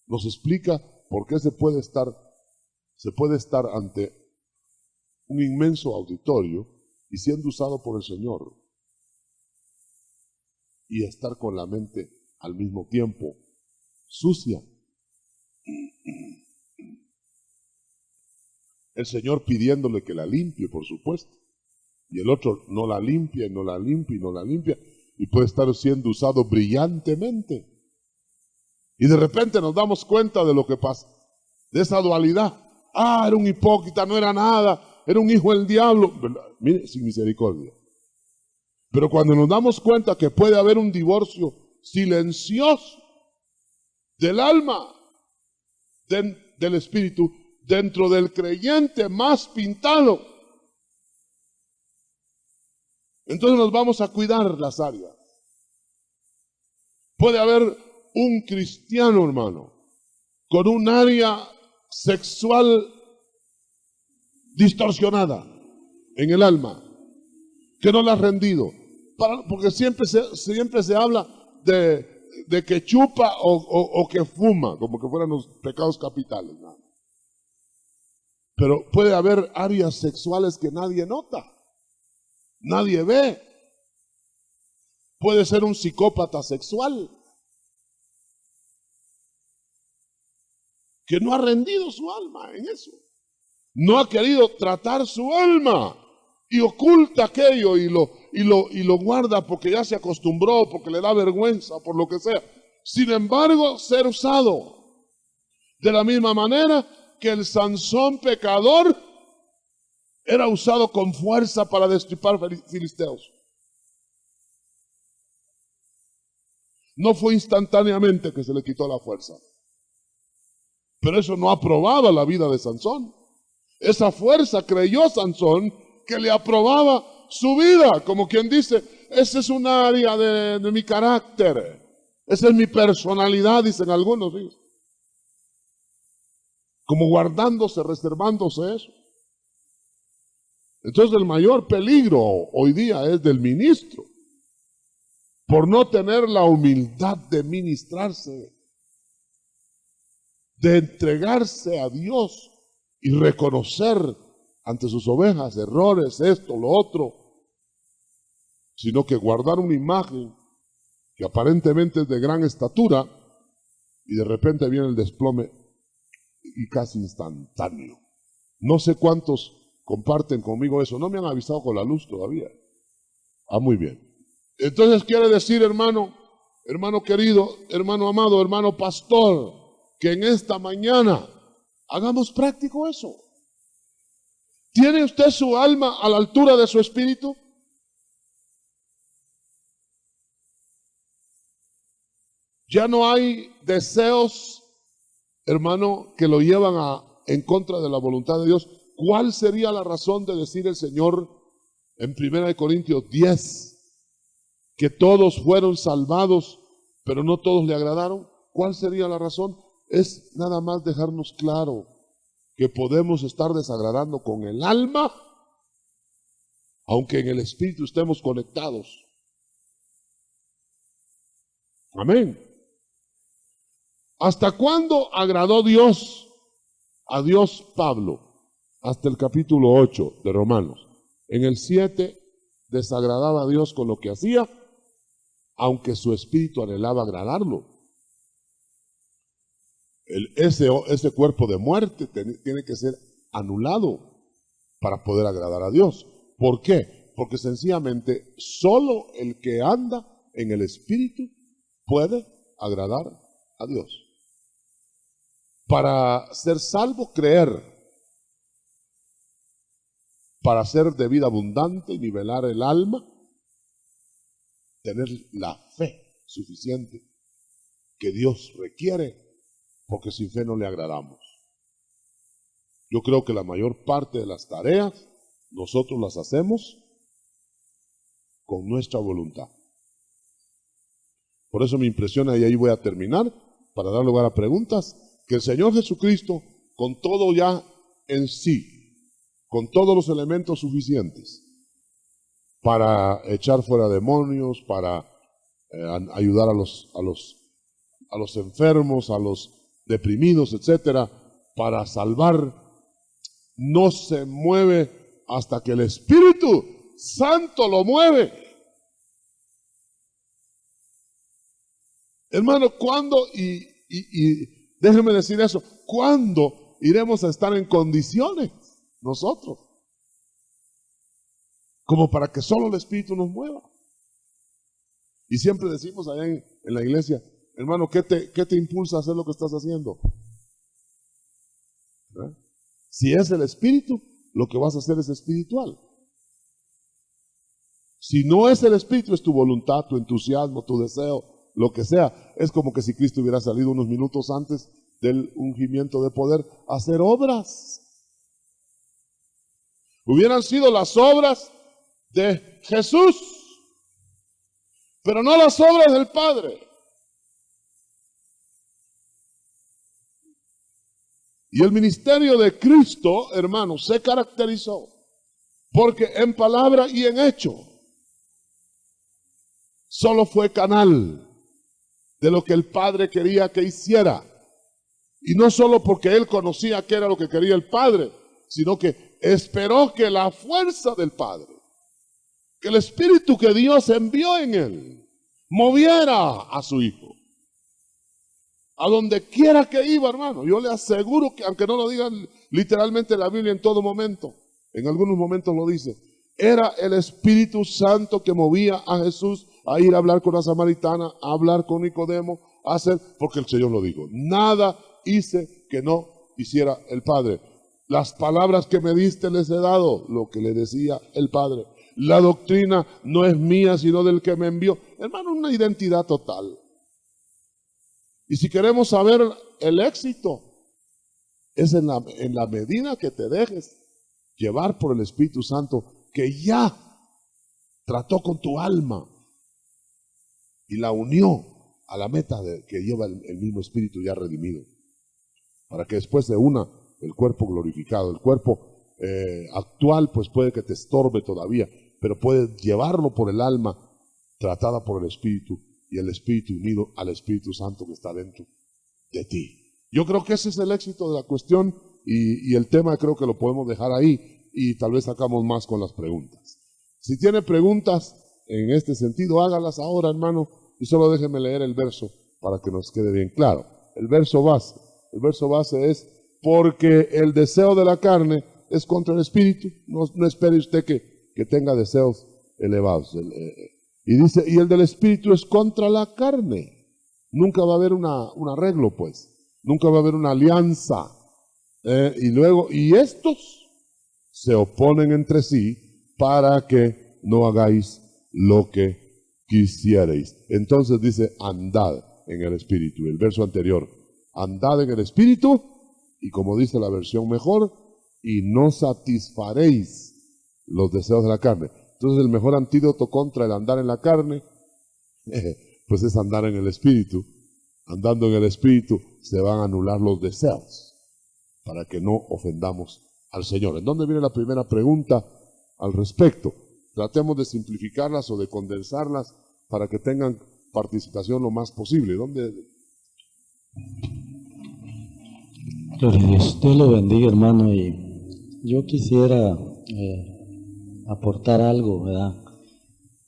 Nos explica por qué se puede estar ante un inmenso auditorio y siendo usado por el Señor y estar con la mente al mismo tiempo sucia El Señor pidiéndole que la limpie, por supuesto. Y el otro no la limpia, no la limpia, no la limpia. Y puede estar siendo usado brillantemente. Y de repente nos damos cuenta de lo que pasa. De esa dualidad. Ah, era un hipócrita, no era nada. Era un hijo del diablo. Mire, sin misericordia. Pero cuando nos damos cuenta que puede haber un divorcio silencioso del alma, del espíritu, dentro del creyente más pintado, entonces nos vamos a cuidar las áreas. Puede haber un cristiano, hermano, con un área sexual distorsionada en el alma, que no la ha rendido, porque siempre se habla de que chupa o que fuma, como que fueran los pecados capitales. ¿No? Pero puede haber áreas sexuales que nadie nota, nadie ve. Puede ser un psicópata sexual que no ha rendido su alma en eso. No ha querido tratar su alma y oculta aquello y lo guarda porque ya se acostumbró, porque le da vergüenza, por lo que sea. Sin embargo, ser usado de la misma manera que el Sansón pecador era usado con fuerza para destripar filisteos. No fue instantáneamente que se le quitó la fuerza. Pero eso no aprobaba la vida de Sansón. Esa fuerza creyó Sansón que le aprobaba su vida, como quien dice, esa es un área de mi carácter, esa es mi personalidad, dicen algunos, ¿sí? Como guardándose, reservándose eso. Entonces el mayor peligro hoy día es del ministro, por no tener la humildad de ministrarse, de entregarse a Dios y reconocer ante sus ovejas errores, esto, lo otro, sino que guardar una imagen que aparentemente es de gran estatura y de repente viene el desplome y casi instantáneo. No sé cuántos comparten conmigo eso, no me han avisado con la luz todavía. Ah, muy bien. Entonces quiere decir, hermano querido, hermano amado, hermano pastor, que en esta mañana hagamos práctico eso. ¿Tiene usted su alma a la altura de su espíritu? Ya no hay deseos, hermano, que lo llevan en contra de la voluntad de Dios. ¿Cuál sería la razón de decir el Señor en 1 Corintios 10 que todos fueron salvados, pero no todos le agradaron? ¿Cuál sería la razón? Es nada más dejarnos claro que podemos estar desagradando con el alma, aunque en el espíritu estemos conectados. Amén. ¿Hasta cuándo agradó Dios a Dios Pablo? Hasta el capítulo 8 de Romanos. En el 7 desagradaba a Dios con lo que hacía, aunque su espíritu anhelaba agradarlo. Ese cuerpo de muerte tiene que ser anulado para poder agradar a Dios. ¿Por qué? Porque sencillamente solo el que anda en el espíritu puede agradar a Dios. Para ser salvo, creer. Para ser de vida abundante y nivelar el alma, tener la fe suficiente que Dios requiere, porque sin fe no le agradamos. Yo creo que la mayor parte de las tareas nosotros las hacemos con nuestra voluntad. Por eso me impresiona, y ahí voy a terminar, para dar lugar a preguntas, que el Señor Jesucristo, con todo ya en sí, con todos los elementos suficientes para echar fuera demonios, para ayudar a los enfermos, a los deprimidos, etcétera, para salvar, no se mueve hasta que el Espíritu Santo lo mueve. Hermano, ¿cuándo? Y déjeme decir eso, ¿cuándo iremos a estar en condiciones nosotros, como para que solo el Espíritu nos mueva. Y siempre decimos allá en la iglesia, hermano, ¿qué te impulsa a hacer lo que estás haciendo? ¿Eh? Si es el Espíritu, lo que vas a hacer es espiritual. Si no es el Espíritu, es tu voluntad, tu entusiasmo, tu deseo, lo que sea. Es como que si Cristo hubiera salido unos minutos antes del ungimiento de poder a hacer obras. Hubieran sido las obras de Jesús, pero no las obras del Padre. Y el ministerio de Cristo, hermanos, se caracterizó porque en palabra y en hecho solo fue canal de lo que el Padre quería que hiciera. Y no solo porque él conocía qué era lo que quería el Padre, sino que esperó que la fuerza del Padre, que el Espíritu que Dios envió en él, moviera a su Hijo. A donde quiera que iba, hermano, yo le aseguro que, aunque no lo digan literalmente la Biblia en todo momento, en algunos momentos lo dice, era el Espíritu Santo que movía a Jesús a ir a hablar con la samaritana, a hablar con Nicodemo, a hacer, porque el Señor lo dijo, nada hice que no hiciera el Padre. Las palabras que me diste les he dado, lo que le decía el Padre. La doctrina no es mía, sino del que me envió. Hermano, una identidad total. Y si queremos saber el éxito, es en la medida que te dejes llevar por el Espíritu Santo, que ya trató con tu alma y la unió a la meta que lleva el mismo Espíritu ya redimido, para que después se una el cuerpo glorificado. El cuerpo actual pues puede que te estorbe todavía, pero puedes llevarlo por el alma tratada por el Espíritu, y el Espíritu unido al Espíritu Santo que está dentro de ti. Yo creo que ese es el éxito de la cuestión, y el tema creo que lo podemos dejar ahí, y tal vez sacamos más con las preguntas. Si tiene preguntas en este sentido, hágalas ahora, hermano, y solo déjeme leer el verso para que nos quede bien claro. El verso base es: porque el deseo de la carne es contra el Espíritu. No espere usted que tenga deseos elevados. Y dice, y el del Espíritu es contra la carne. Nunca va a haber un arreglo, pues. Nunca va a haber una alianza. Y estos se oponen entre sí para que no hagáis lo que quisierais. Entonces dice, andad en el Espíritu. El verso anterior, andad en el Espíritu, y como dice la versión mejor, y no satisfaréis los deseos de la carne. Entonces el mejor antídoto contra el andar en la carne, pues es andar en el Espíritu. Andando en el Espíritu se van a anular los deseos para que no ofendamos al Señor. ¿En dónde viene la primera pregunta al respecto? Tratemos de simplificarlas o de condensarlas para que tengan participación lo más posible. ¿Dónde? Gloria a Dios. Dios lo bendiga, hermano. Y yo quisiera aportar algo, ¿verdad?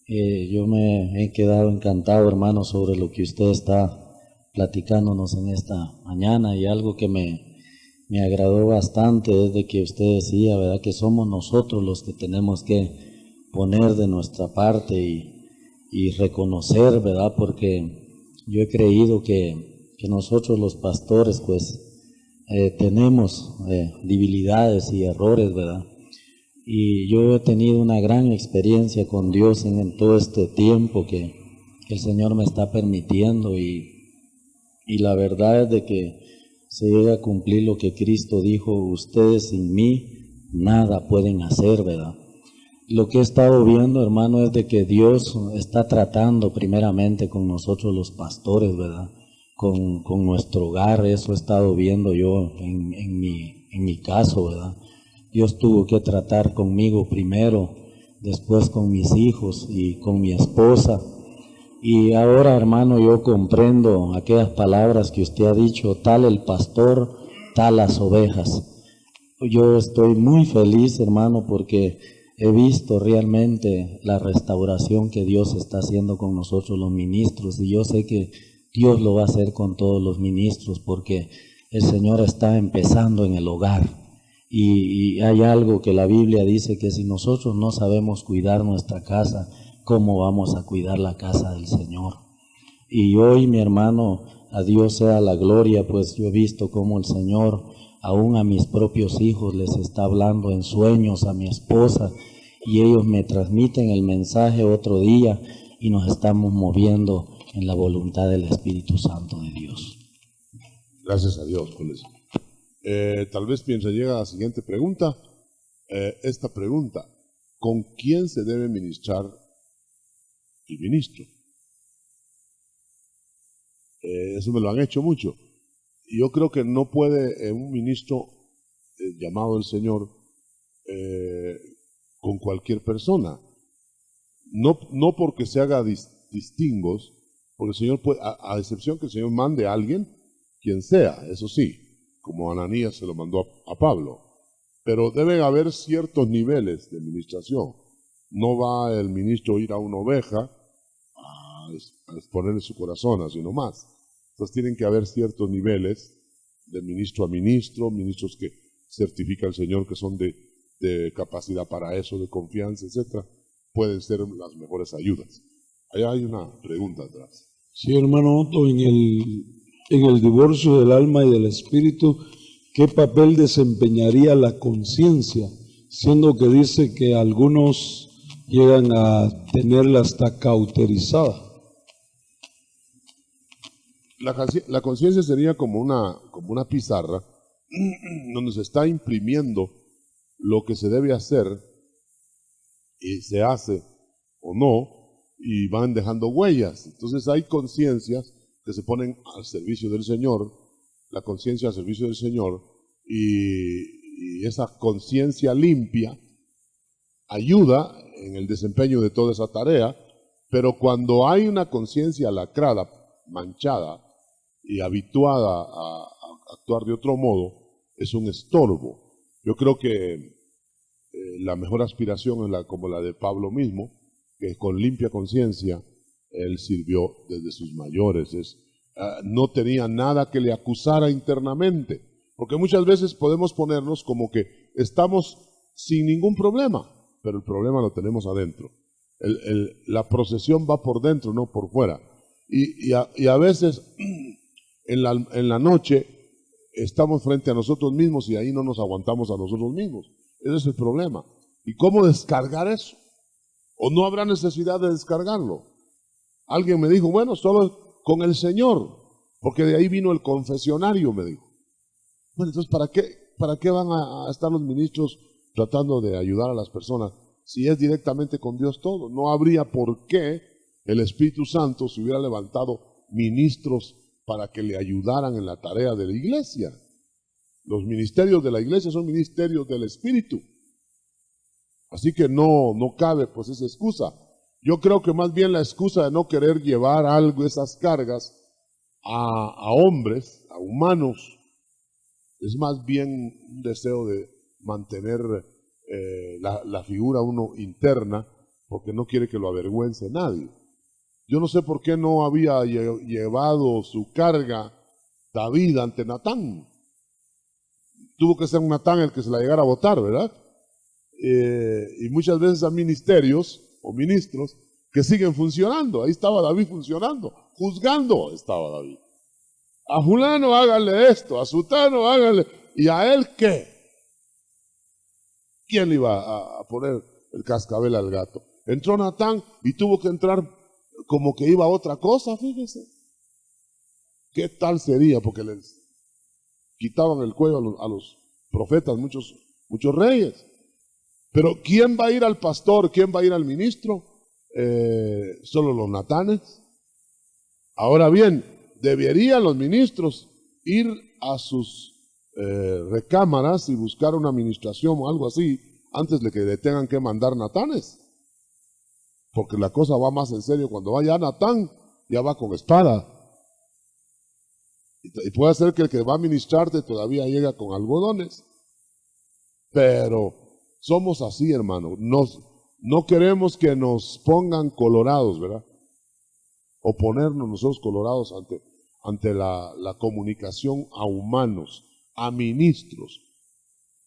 Yo me he quedado encantado, hermano, sobre lo que usted está platicándonos en esta mañana, y algo que me agradó bastante es de que usted decía, ¿verdad?, que somos nosotros los que tenemos que poner de nuestra parte y reconocer, ¿verdad?, porque yo he creído que nosotros los pastores pues tenemos debilidades y errores, ¿verdad? Y yo he tenido una gran experiencia con Dios en todo este tiempo que el Señor me está permitiendo, y la verdad es de que se llega a cumplir lo que Cristo dijo: ustedes sin mí nada pueden hacer, ¿verdad? Lo que he estado viendo, hermano, es de que Dios está tratando primeramente con nosotros los pastores, ¿verdad? Con nuestro hogar. Eso he estado viendo yo en mi caso, ¿verdad? Dios tuvo que tratar conmigo primero, después con mis hijos y con mi esposa. Y ahora, hermano, yo comprendo aquellas palabras que usted ha dicho: tal el pastor, tal las ovejas. Yo estoy muy feliz, hermano, porque he visto realmente la restauración que Dios está haciendo con nosotros los ministros, y yo sé que Dios lo va a hacer con todos los ministros, porque el Señor está empezando en el hogar. Y hay algo que la Biblia dice, que si nosotros no sabemos cuidar nuestra casa, ¿cómo vamos a cuidar la casa del Señor? Y hoy, mi hermano, a Dios sea la gloria, pues yo he visto cómo el Señor, aún a mis propios hijos, les está hablando en sueños, a mi esposa, y ellos me transmiten el mensaje otro día, y nos estamos moviendo en la voluntad del Espíritu Santo de Dios. Gracias a Dios por eso. Tal vez piensa, llega a la siguiente pregunta. Esta pregunta: ¿con quién se debe ministrar el ministro? Eso me lo han hecho mucho. Y yo creo que no puede un ministro llamado del Señor con cualquier persona. No porque se haga distingos, porque el Señor puede, a excepción que el Señor mande a alguien, quien sea, eso sí, como Ananías se lo mandó a Pablo. Pero deben haber ciertos niveles de administración. No va el ministro a ir a una oveja a exponerle su corazón, así nomás. Entonces tienen que haber ciertos niveles de ministro a ministro, ministros que certifica el Señor que son de capacidad para eso, de confianza, etcétera. Pueden ser las mejores ayudas. Allá hay una pregunta atrás. Sí, hermano Otto, en el divorcio del alma y del espíritu, ¿qué papel desempeñaría la conciencia? Siendo que dice que algunos llegan a tenerla hasta cauterizada. La conciencia sería como una pizarra donde se está imprimiendo lo que se debe hacer y se hace o no, y van dejando huellas. Entonces hay conciencias que se ponen al servicio del Señor, la conciencia al servicio del Señor, y esa conciencia limpia ayuda en el desempeño de toda esa tarea. Pero cuando hay una conciencia lacrada, manchada y habituada a actuar de otro modo, es un estorbo. Yo creo que la mejor aspiración es como la de Pablo mismo, que con limpia conciencia él sirvió desde sus mayores. No tenía nada que le acusara internamente, porque muchas veces podemos ponernos como que estamos sin ningún problema, pero el problema lo tenemos adentro. La procesión va por dentro, no por fuera. Y a veces en la noche estamos frente a nosotros mismos y ahí no nos aguantamos a nosotros mismos. Ese es el problema. ¿Y cómo descargar eso? ¿O no habrá necesidad de descargarlo? Alguien me dijo, bueno, solo con el Señor, porque de ahí vino el confesionario, me dijo. Bueno, entonces, ¿para qué van a estar los ministros tratando de ayudar a las personas si es directamente con Dios todo? No habría por qué el Espíritu Santo se hubiera levantado ministros para que le ayudaran en la tarea de la iglesia. Los ministerios de la iglesia son ministerios del Espíritu. Así que no cabe pues esa excusa. Yo creo que más bien la excusa de no querer llevar algo, esas cargas, a hombres, a humanos, es más bien un deseo de mantener la figura uno interna, porque no quiere que lo avergüence nadie. Yo no sé por qué no había llevado su carga David ante Natán. Tuvo que ser un Natán el que se la llegara a votar, ¿verdad? Y muchas veces hay ministerios o ministros que siguen funcionando. Ahí estaba David funcionando, juzgando estaba David. A fulano háganle esto, a sutano háganle, ¿y a él qué? ¿Quién le iba a poner el cascabel al gato? Entró Natán y tuvo que entrar como que iba a otra cosa, fíjese. ¿Qué tal sería? Porque les quitaban el cuello a los profetas, muchos reyes. Pero ¿quién va a ir al pastor? ¿Quién va a ir al ministro? Solo los natanes. Ahora bien, deberían los ministros ir a sus recámaras y buscar una administración o algo así antes de que le tengan que mandar natanes. Porque la cosa va más en serio. Cuando vaya Natán, ya va con espada. Y puede ser que el que va a ministrarte todavía llega con algodones. Pero somos así, hermano. No queremos que nos pongan colorados, ¿verdad? O ponernos nosotros colorados ante la comunicación a humanos, a ministros.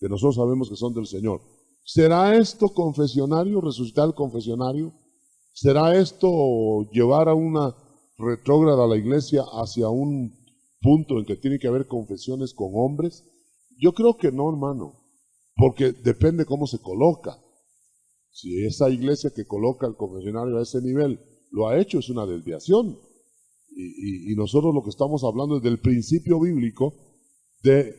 que nosotros sabemos que son del Señor. ¿Será esto confesionario, resucitar el confesionario? ¿Será esto llevar a una retrógrada a la iglesia hacia un punto en que tiene que haber confesiones con hombres? Yo creo que no, hermano, porque depende cómo se coloca. Si esa iglesia que coloca el confesionario a ese nivel lo ha hecho, es una desviación. Y nosotros lo que estamos hablando es del principio bíblico de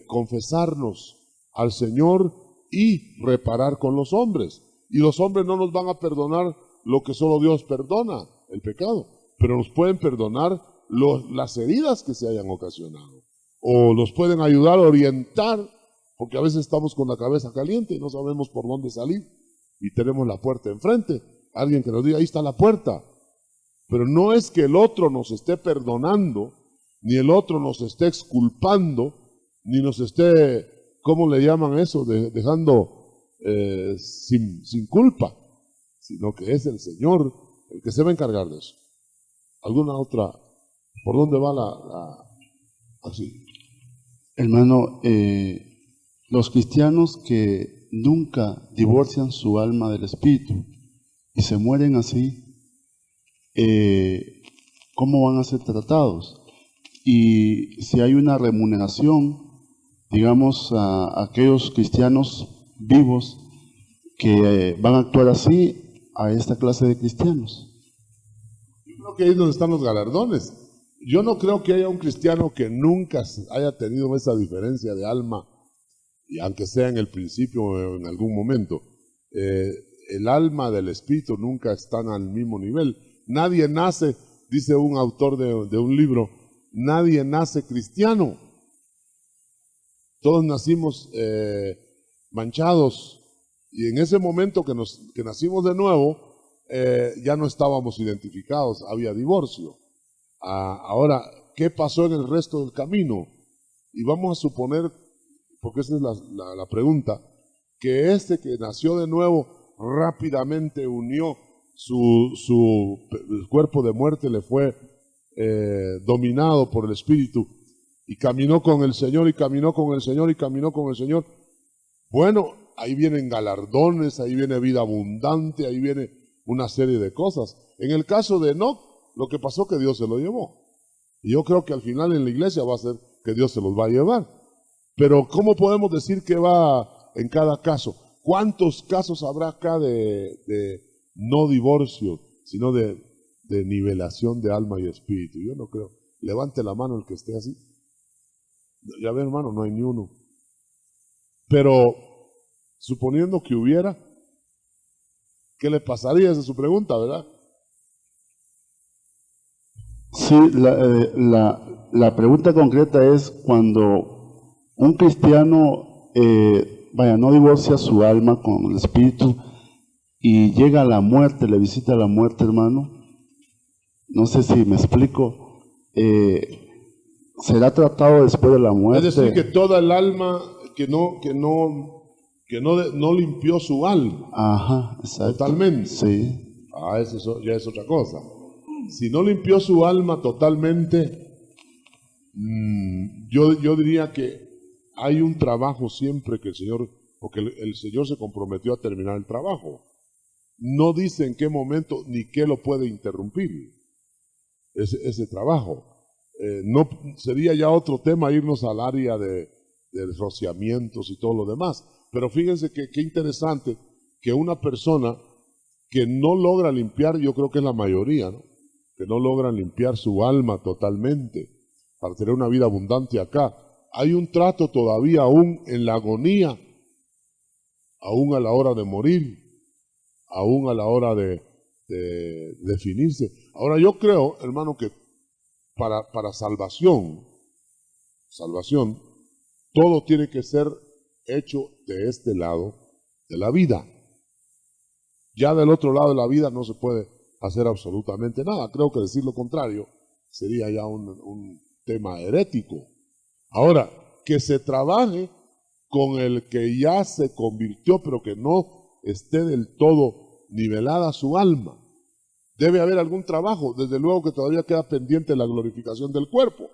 confesarnos al Señor y reparar con los hombres. Y los hombres no nos van a perdonar lo que solo Dios perdona, el pecado, pero nos pueden perdonar las heridas que se hayan ocasionado, o nos pueden ayudar a orientar, porque a veces estamos con la cabeza caliente y no sabemos por dónde salir, y tenemos la puerta enfrente, alguien que nos diga, ahí está la puerta, pero no es que el otro nos esté perdonando, ni el otro nos esté exculpando, ni nos esté, ¿cómo le llaman eso? Dejando sin culpa, sino que es el Señor el que se va a encargar de eso. ¿Alguna otra? ¿Por dónde va así? Hermano, los cristianos que nunca divorcian su alma del espíritu y se mueren así, ¿cómo van a ser tratados? Y si hay una remuneración, digamos, a aquellos cristianos vivos que van a actuar así a esta clase de cristianos. Yo creo que ahí es donde están los galardones. Yo no creo que haya un cristiano que nunca haya tenido esa diferencia de alma, y aunque sea en el principio o en algún momento. El alma del espíritu nunca están al mismo nivel. Nadie nace, dice un autor de un libro, nadie nace cristiano. Todos nacimos manchados, y en ese momento que nacimos de nuevo, ya no estábamos identificados, había divorcio. Ahora, ¿qué pasó en el resto del camino? Y vamos a suponer, porque esa es la pregunta, que este que nació de nuevo rápidamente unió el cuerpo de muerte, le fue dominado por el Espíritu, y caminó con el Señor, y caminó con el Señor, y caminó con el Señor. Bueno, ahí vienen galardones, ahí viene vida abundante, ahí viene una serie de cosas. En el caso de Enoc, lo que pasó que Dios se lo llevó. Y yo creo que al final en la iglesia va a ser que Dios se los va a llevar. Pero ¿cómo podemos decir que va en cada caso? ¿Cuántos casos habrá acá de no divorcio, sino de nivelación de alma y espíritu? Yo no creo. Levante la mano el que esté así. Ya ve, hermano, no hay ni uno. Pero suponiendo que hubiera, ¿qué le pasaría? Esa es su pregunta, ¿verdad? Sí, la pregunta concreta es cuando un cristiano no divorcia su alma con el espíritu y llega a la muerte, le visita la muerte, hermano. No sé si me explico. ¿Será tratado después de la muerte? Es decir, que toda el alma que no limpió su alma. Ajá, exacto. Totalmente. Sí. Eso ya es otra cosa. Si no limpió su alma totalmente, yo diría que hay un trabajo siempre que el Señor, porque el Señor se comprometió a terminar el trabajo. No dice en qué momento ni qué lo puede interrumpir ese trabajo. No sería ya otro tema irnos al área de rociamientos y todo lo demás. Pero fíjense qué interesante que una persona que no logra limpiar, yo creo que es la mayoría, ¿no?, que no logran limpiar su alma totalmente para tener una vida abundante acá. Hay un trato todavía aún en la agonía, aún a la hora de morir, aún a la hora de definirse. Ahora yo creo, hermano, que para salvación, todo tiene que ser hecho de este lado de la vida. Ya del otro lado de la vida no se puede hacer absolutamente nada. Creo que decir lo contrario sería ya un tema herético. Ahora, que se trabaje con el que ya se convirtió, pero que no esté del todo nivelada su alma. Debe haber algún trabajo. Desde luego que todavía queda pendiente la glorificación del cuerpo.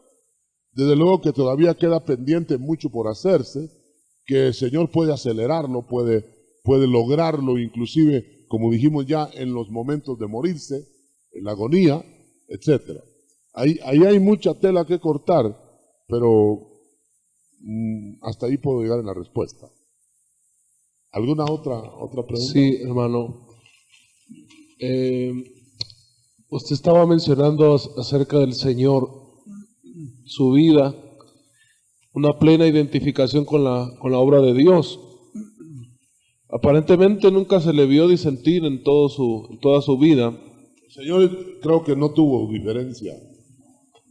Desde luego que todavía queda pendiente mucho por hacerse, que el Señor puede acelerarlo, puede lograrlo, inclusive, como dijimos ya, en los momentos de morirse, en la agonía, etc. Ahí hay mucha tela que cortar, pero hasta ahí puedo llegar en la respuesta. ¿Alguna otra pregunta? Sí, hermano. Usted estaba mencionando acerca del Señor, su vida, una plena identificación con la obra de Dios. Aparentemente nunca se le vio disentir en toda su vida. El Señor creo que no tuvo diferencia.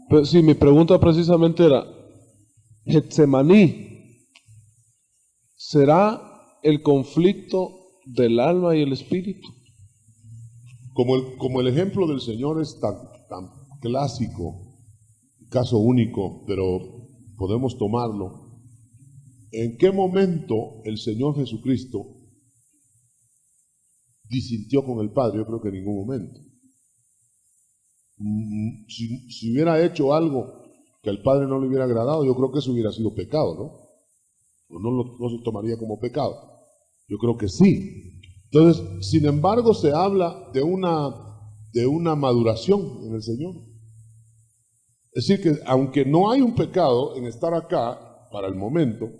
Pero sí, mi pregunta precisamente era, Getsemaní, ¿será el conflicto del alma y el espíritu? Como el ejemplo del Señor es tan clásico, caso único, pero podemos tomarlo. ¿En qué momento el Señor Jesucristo disintió con el Padre? Yo creo que en ningún momento. Si hubiera hecho algo que al Padre no le hubiera agradado, yo creo que eso hubiera sido pecado, ¿no? No se tomaría como pecado. Yo creo que sí. Entonces, sin embargo, se habla de una maduración en el Señor. Es decir, que aunque no hay un pecado en estar acá para el momento,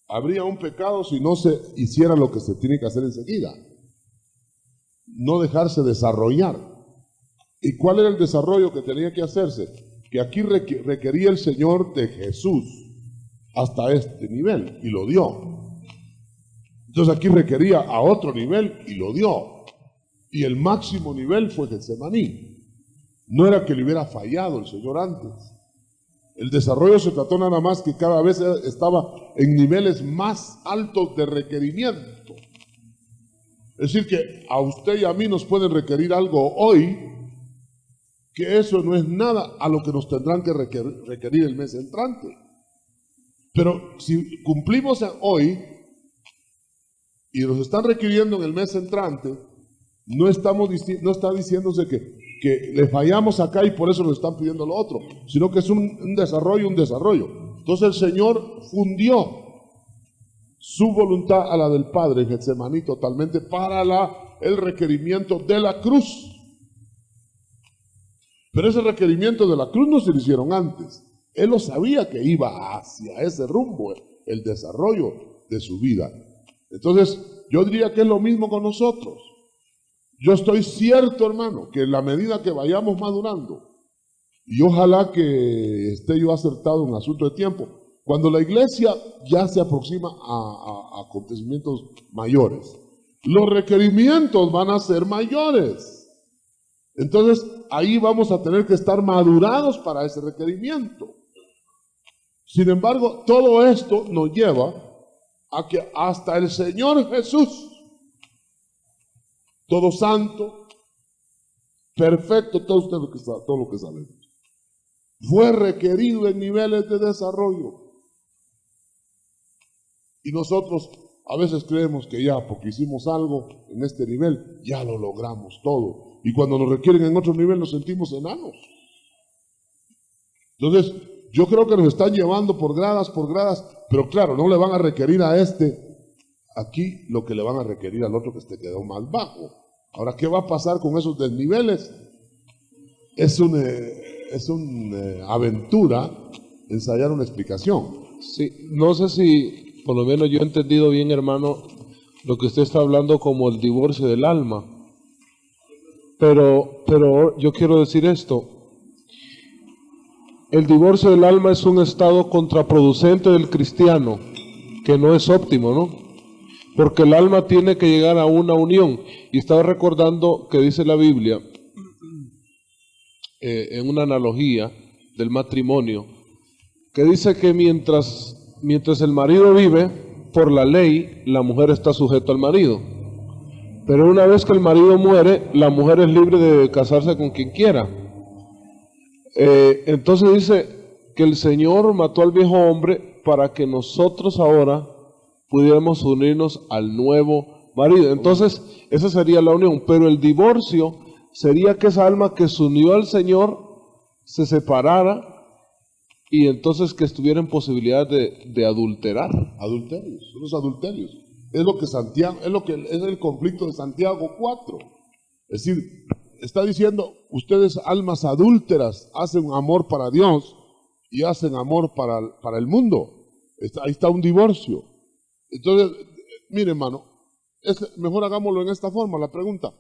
habría un pecado si no se hiciera lo que se tiene que hacer enseguida. No dejarse desarrollar. ¿Y cuál era el desarrollo que tenía que hacerse? Que aquí requería el Señor de Jesús hasta este nivel, y lo dio. Entonces aquí requería a otro nivel, y lo dio. Y el máximo nivel fue Getsemaní. No era que le hubiera fallado el Señor antes. El desarrollo se trató nada más que cada vez estaba en niveles más altos de requerimiento. Es decir, que a usted y a mí nos pueden requerir algo hoy, que eso no es nada a lo que nos tendrán que requerir el mes entrante. Pero si cumplimos hoy y nos están requiriendo en el mes entrante, no está diciéndose que le fallamos acá y por eso nos están pidiendo lo otro, sino que es un desarrollo. Entonces el Señor fundió su voluntad a la del Padre en Getsemaní totalmente para el requerimiento de la cruz. Pero ese requerimiento de la cruz no se lo hicieron antes. Él lo sabía que iba hacia ese rumbo, el desarrollo de su vida. Entonces, yo diría que es lo mismo con nosotros. Yo estoy cierto, hermano, que en la medida que vayamos madurando, y ojalá que esté yo acertado en asunto de tiempo, cuando la iglesia ya se aproxima a acontecimientos mayores, los requerimientos van a ser mayores. Entonces, ahí vamos a tener que estar madurados para ese requerimiento. Sin embargo, todo esto nos lleva a que hasta el Señor Jesús, todo santo, perfecto, todo lo que sabemos, fue requerido en niveles de desarrollo. Y nosotros a veces creemos que ya, porque hicimos algo en este nivel, ya lo logramos todo. Y cuando nos requieren en otro nivel nos sentimos enanos. Entonces, yo creo que nos están llevando por gradas, pero claro, no le van a requerir a aquí lo que le van a requerir al otro que quedó más bajo. Ahora, ¿qué va a pasar con esos desniveles? Es una aventura ensayar una explicación. Sí, no sé si por lo menos yo he entendido bien, hermano, lo que usted está hablando como el divorcio del alma. Pero yo quiero decir esto. El divorcio del alma es un estado contraproducente del cristiano, que no es óptimo, ¿no? Porque el alma tiene que llegar a una unión. Y estaba recordando que dice la Biblia, en una analogía del matrimonio, que dice que mientras el marido vive, por la ley, la mujer está sujeta al marido. Pero una vez que el marido muere, la mujer es libre de casarse con quien quiera. Entonces dice que el Señor mató al viejo hombre para que nosotros ahora pudiéramos unirnos al nuevo marido. Entonces, esa sería la unión. Pero el divorcio sería que esa alma que se unió al Señor se separara y entonces que estuviera en posibilidad de adulterar. Adulterios, son los adulterios. Es lo que Santiago, es el conflicto de Santiago 4. Es decir, está diciendo, ustedes almas adúlteras hacen amor para Dios y hacen amor para el mundo. Ahí está un divorcio. Entonces, mire hermano, mejor hagámoslo en esta forma. La pregunta,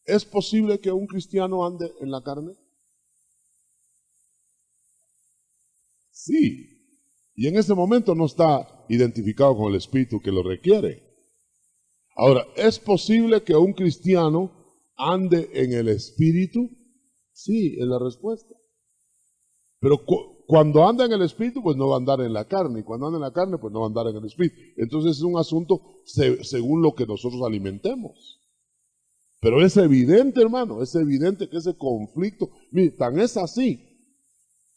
¿es posible que un cristiano ande en la carne? Sí. Y en ese momento no está identificado con el Espíritu que lo requiere. Ahora, ¿es posible que un cristiano ande en el Espíritu? Sí, es la respuesta. Pero cuando anda en el Espíritu, pues no va a andar en la carne. Y cuando anda en la carne, pues no va a andar en el Espíritu. Entonces es un asunto según lo que nosotros alimentemos. Pero es evidente, hermano, es evidente que ese conflicto, mire, tan es así,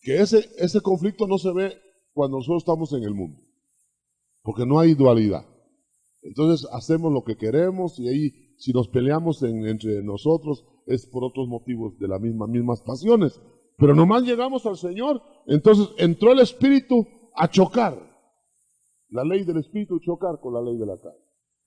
que ese conflicto no se ve cuando nosotros estamos en el mundo. Porque no hay dualidad. Entonces hacemos lo que queremos y ahí si nos peleamos entre nosotros es por otros motivos de las mismas pasiones. Pero nomás llegamos al Señor, entonces entró el Espíritu a chocar. La ley del Espíritu chocar con la ley de la carne.